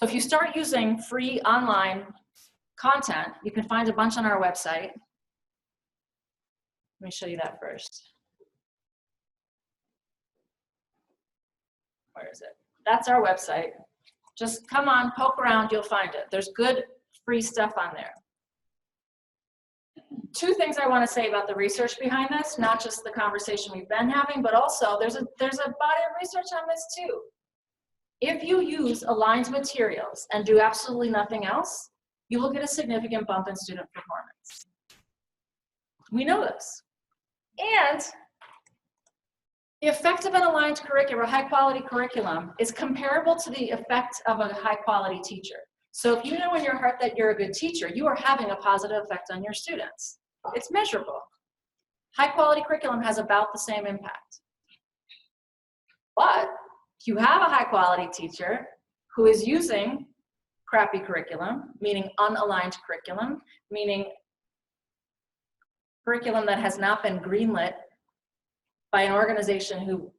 So if you start using free online content, you can find a bunch on our website. Let me show you that first. Where is it? That's our website. Just come on, poke around, you'll find it. There's good free stuff on there. Two things I want to say about the research behind this, not just the conversation we've been having, but also there's a body of research on this too. If you use aligned materials and do absolutely nothing else, you will get a significant bump in student performance. We know this. And the effect of an aligned curriculum, or high quality curriculum, is comparable to the effect of a high quality teacher. So if you know in your heart that you're a good teacher, you are having a positive effect on your students. It's measurable. High quality curriculum has about the same impact. But if you have a high quality teacher who is using crappy curriculum, meaning unaligned curriculum, meaning curriculum that has not been greenlit by an organization who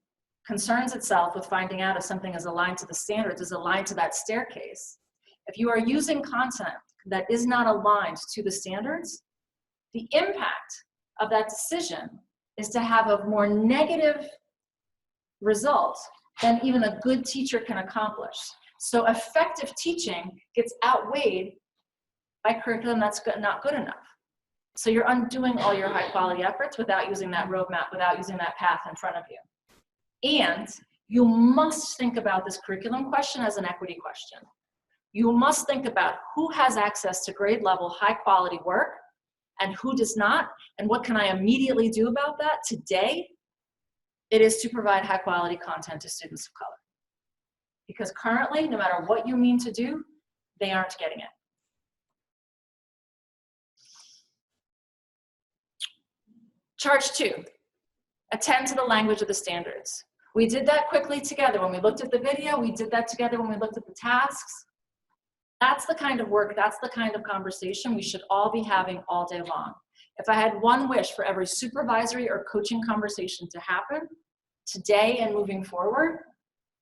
concerns itself with finding out if something is aligned to the standards, is aligned to that staircase. If you are using content that is not aligned to the standards, the impact of that decision is to have a more negative result than even a good teacher can accomplish. So effective teaching gets outweighed by curriculum that's not good enough. So you're undoing all your high quality efforts without using that roadmap, without using that path in front of you. And you must think about this curriculum question as an equity question. You must think about who has access to grade level high quality work and who does not, and what can I immediately do about that today? It is to provide high quality content to students of color. Because currently, no matter what you mean to do, they aren't getting it. Charge 2, attend to the language of the standards. We did that quickly together. When we looked at the video, we did that together when we looked at the tasks. That's the kind of work, that's the kind of conversation we should all be having all day long. If I had one wish for every supervisory or coaching conversation to happen today and moving forward,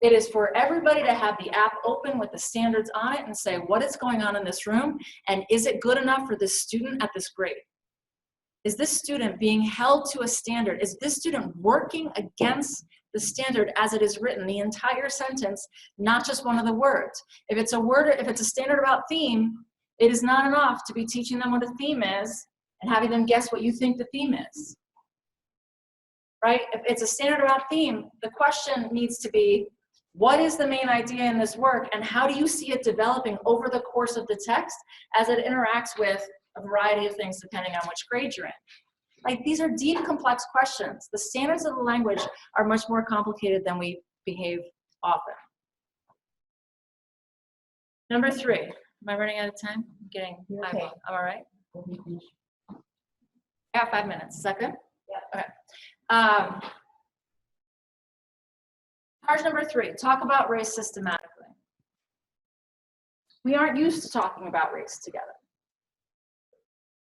it is for everybody to have the app open with the standards on it and say, what is going on in this room? And is it good enough for this student at this grade? Is this student being held to a standard? Is this student working against the standard as it is written, the entire sentence, not just one of the words? If it's a word, if it's a standard about theme, it is not enough to be teaching them what a theme is and having them guess what you think the theme is. Right? If it's a standard about theme, the question needs to be, what is the main idea in this work and how do you see it developing over the course of the text as it interacts with a variety of things depending on which grade you're in? Like, these are deep, complex questions. The standards of the language are much more complicated than we behave often. Number 3, am I running out of time? I'm getting, okay. I'm all right? I have 5 minutes, is that good? Yeah. Okay. Charge number 3, talk about race systematically. We aren't used to talking about race together.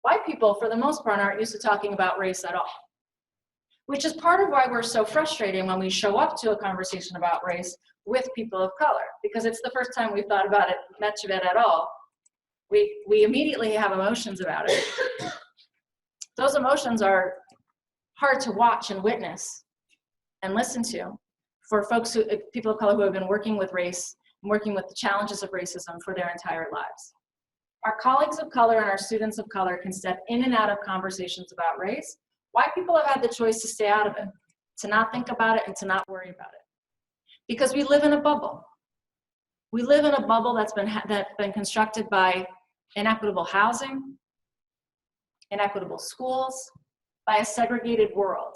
White people, for the most part, aren't used to talking about race at all, which is part of why we're so frustrating when we show up to a conversation about race with people of color, because it's the first time we've thought about it, much of it at all. We immediately have emotions about it. Those emotions are hard to watch and witness and listen to for folks who, people of color who have been working with race, working with the challenges of racism for their entire lives. Our colleagues of color and our students of color can step in and out of conversations about race. White people have had the choice to stay out of it, to not think about it and to not worry about it. Because we live in a bubble. We live in a bubble that's been constructed by inequitable housing, inequitable schools, by a segregated world.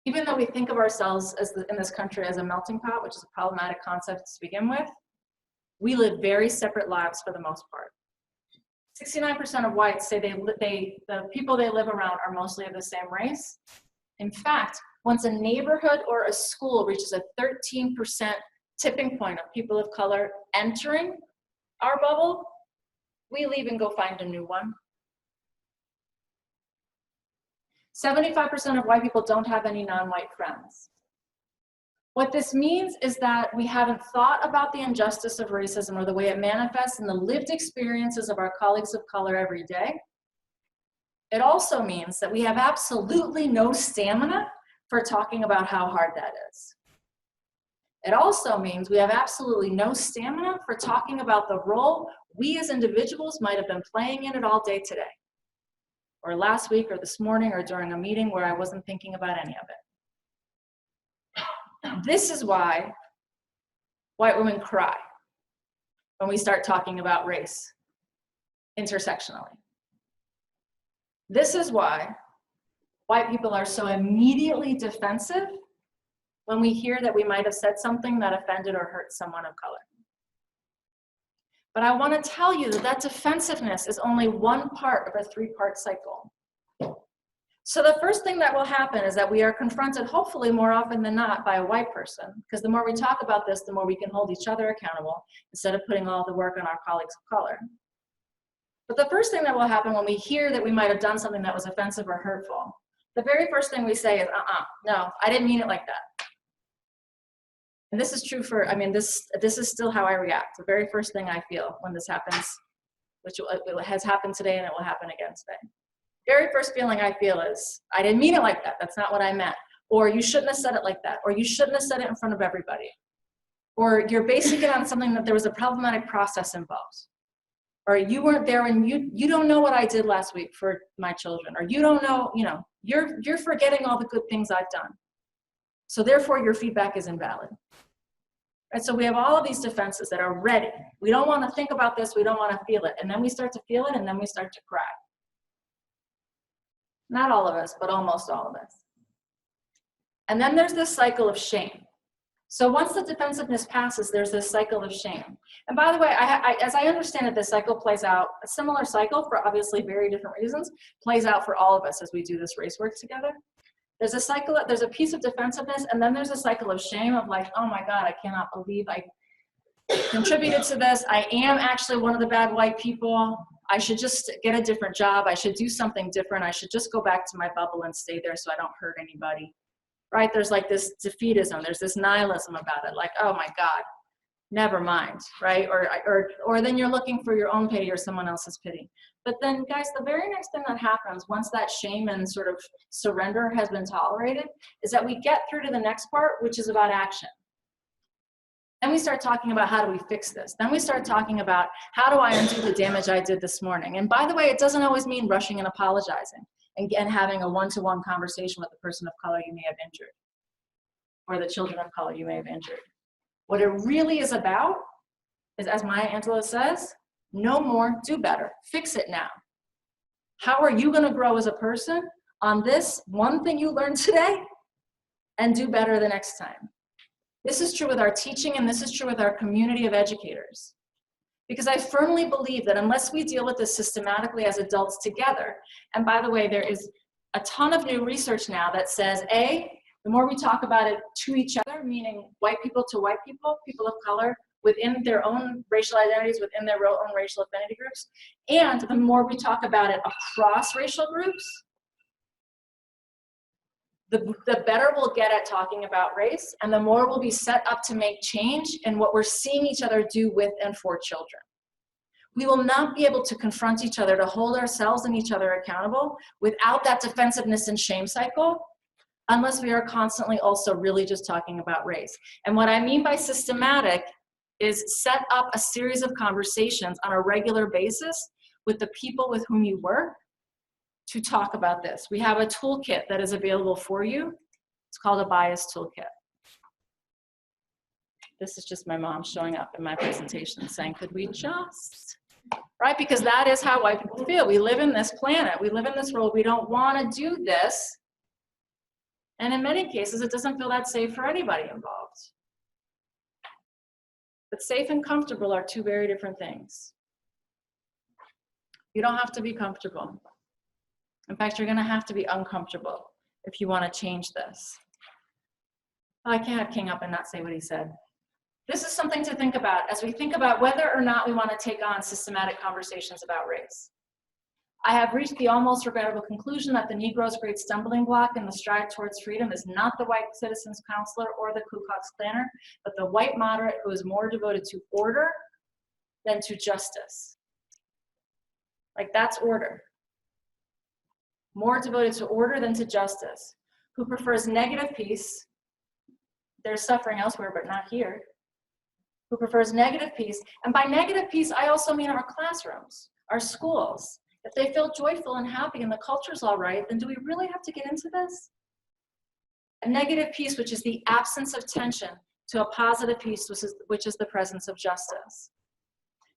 Even though we think of ourselves as in this country as a melting pot, which is a problematic concept to begin with, we live very separate lives for the most part. 69% of whites say the people they live around are mostly of the same race. In fact, once a neighborhood or a school reaches a 13% tipping point of people of color entering our bubble, we leave and go find a new one. 75% of white people don't have any non-white friends. What this means is that we haven't thought about the injustice of racism or the way it manifests in the lived experiences of our colleagues of color every day. It also means that we have absolutely no stamina for talking about how hard that is. It also means we have absolutely no stamina for talking about the role we as individuals might have been playing in it all day today, or last week, or this morning, or during a meeting where I wasn't thinking about any of it. This is why white women cry when we start talking about race intersectionally. This is why white people are so immediately defensive when we hear that we might have said something that offended or hurt someone of color. But I want to tell you that that defensiveness is only one part of a three-part cycle. So the first thing that will happen is that we are confronted, hopefully more often than not, by a white person, because the more we talk about this, the more we can hold each other accountable instead of putting all the work on our colleagues of color. But the first thing that will happen when we hear that we might have done something that was offensive or hurtful, the very first thing we say is, no, I didn't mean it like that. And this is true for, this is still how I react. The very first thing I feel when this happens, which has happened today and it will happen again today. Very first feeling I feel is, I didn't mean it like that. That's not what I meant. Or you shouldn't have said it like that. Or you shouldn't have said it in front of everybody. Or you're basing it on something that there was a problematic process involved. Or you weren't there and you don't know what I did last week for my children. Or you don't know, you're forgetting all the good things I've done. So therefore your feedback is invalid. Right? So we have all of these defenses that are ready. We don't want to think about this, we don't want to feel it. And then we start to feel it and then we start to cry. Not all of us, but almost all of us. And then there's this cycle of shame. So once the defensiveness passes, there's this cycle of shame. And by the way, as I understand it, this cycle plays out, a similar cycle for obviously very different reasons, plays out for all of us as we do this race work together. There's a cycle, there's a piece of defensiveness, and then there's a cycle of shame of like, oh my God, I cannot believe I contributed to this. I am actually one of the bad white people. I should just get a different job. I should do something different. I should just go back to my bubble and stay there so I don't hurt anybody. Right? There's like this defeatism. There's this nihilism about it. Like, oh my God, never mind. Right? Or then you're looking for your own pity or someone else's pity. But then guys, the very next thing that happens once that shame and sort of surrender has been tolerated is that we get through to the next part, which is about action. Then we start talking about how do we fix this. Then we start talking about how do I undo the damage I did this morning. And by the way, it doesn't always mean rushing and apologizing and having a one-to-one conversation with the person of color you may have injured or the children of color you may have injured. What it really is about is, as Maya Angelou says, no more, do better. Fix it now. How are you going to grow as a person on this one thing you learned today and do better the next time? This is true with our teaching, and this is true with our community of educators. Because I firmly believe that unless we deal with this systematically as adults together, and by the way, there is a ton of new research now that says, A, the more we talk about it to each other, meaning white people to white people, people of color, within their own racial identities, within their own racial affinity groups, and the more we talk about it across racial groups, the better we'll get at talking about race, and the more we'll be set up to make change in what we're seeing each other do with and for children. We will not be able to confront each other, to hold ourselves and each other accountable without that defensiveness and shame cycle, unless we are constantly also really just talking about race. And what I mean by systematic is set up a series of conversations on a regular basis with the people with whom you work to talk about this. We have a toolkit that is available for you. It's called a bias toolkit. This is just my mom showing up in my presentation saying, could we just, right? Because that is how white people feel. We live in this planet. We live in this world. We don't want to do this. And in many cases, it doesn't feel that safe for anybody involved. But safe and comfortable are two very different things. You don't have to be comfortable. In fact, you're going to have to be uncomfortable if you want to change this. I can't have King up and not say what he said. This is something to think about as we think about whether or not we want to take on systematic conversations about race. I have reached the almost regrettable conclusion that the Negro's great stumbling block in the stride towards freedom is not the white citizens counselor or the Ku Klux Klaner, but the white moderate who is more devoted to order than to justice. Like, that's order. More devoted to order than to justice, who prefers negative peace. There's suffering elsewhere, but not here. Who prefers negative peace. And by negative peace, I also mean our classrooms, our schools. If they feel joyful and happy and the culture's all right, then do we really have to get into this? A negative peace, which is the absence of tension, to a positive peace, which is the presence of justice.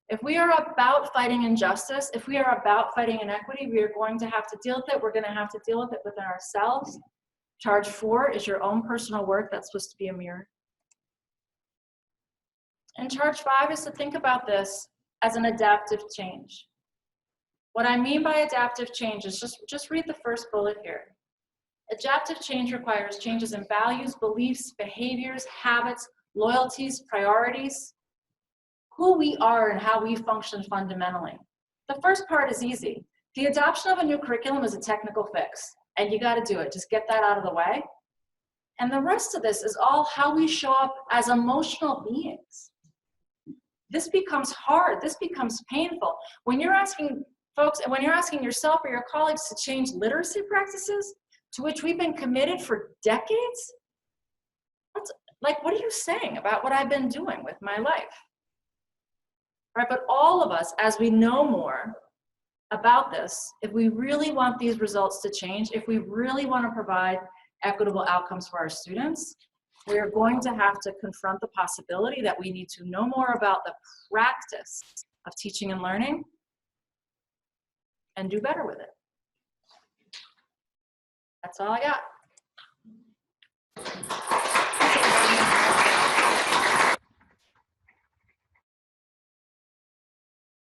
If we are about fighting injustice, if we are about fighting inequity, we are going to have to deal with it. We're going to have to deal with it within ourselves. Charge 4 is your own personal work. That's supposed to be a mirror. And charge 5 is to think about this as an adaptive change. What I mean by adaptive change is just read the first bullet here. Adaptive change requires changes in values, beliefs, behaviors, habits, loyalties, priorities, who we are and how we function fundamentally. The first part is easy. The adoption of a new curriculum is a technical fix, and you got to do it. Just get that out of the way. And the rest of this is all how we show up as emotional beings. This becomes hard. This becomes painful. When you're asking folks, and when you're asking yourself or your colleagues to change literacy practices to which we've been committed for decades, that's like, what are you saying about what I've been doing with my life? Right, but all of us, as we know more about this, if we really want these results to change, if we really want to provide equitable outcomes for our students, we are going to have to confront the possibility that we need to know more about the practice of teaching and learning and do better with it. That's all I got.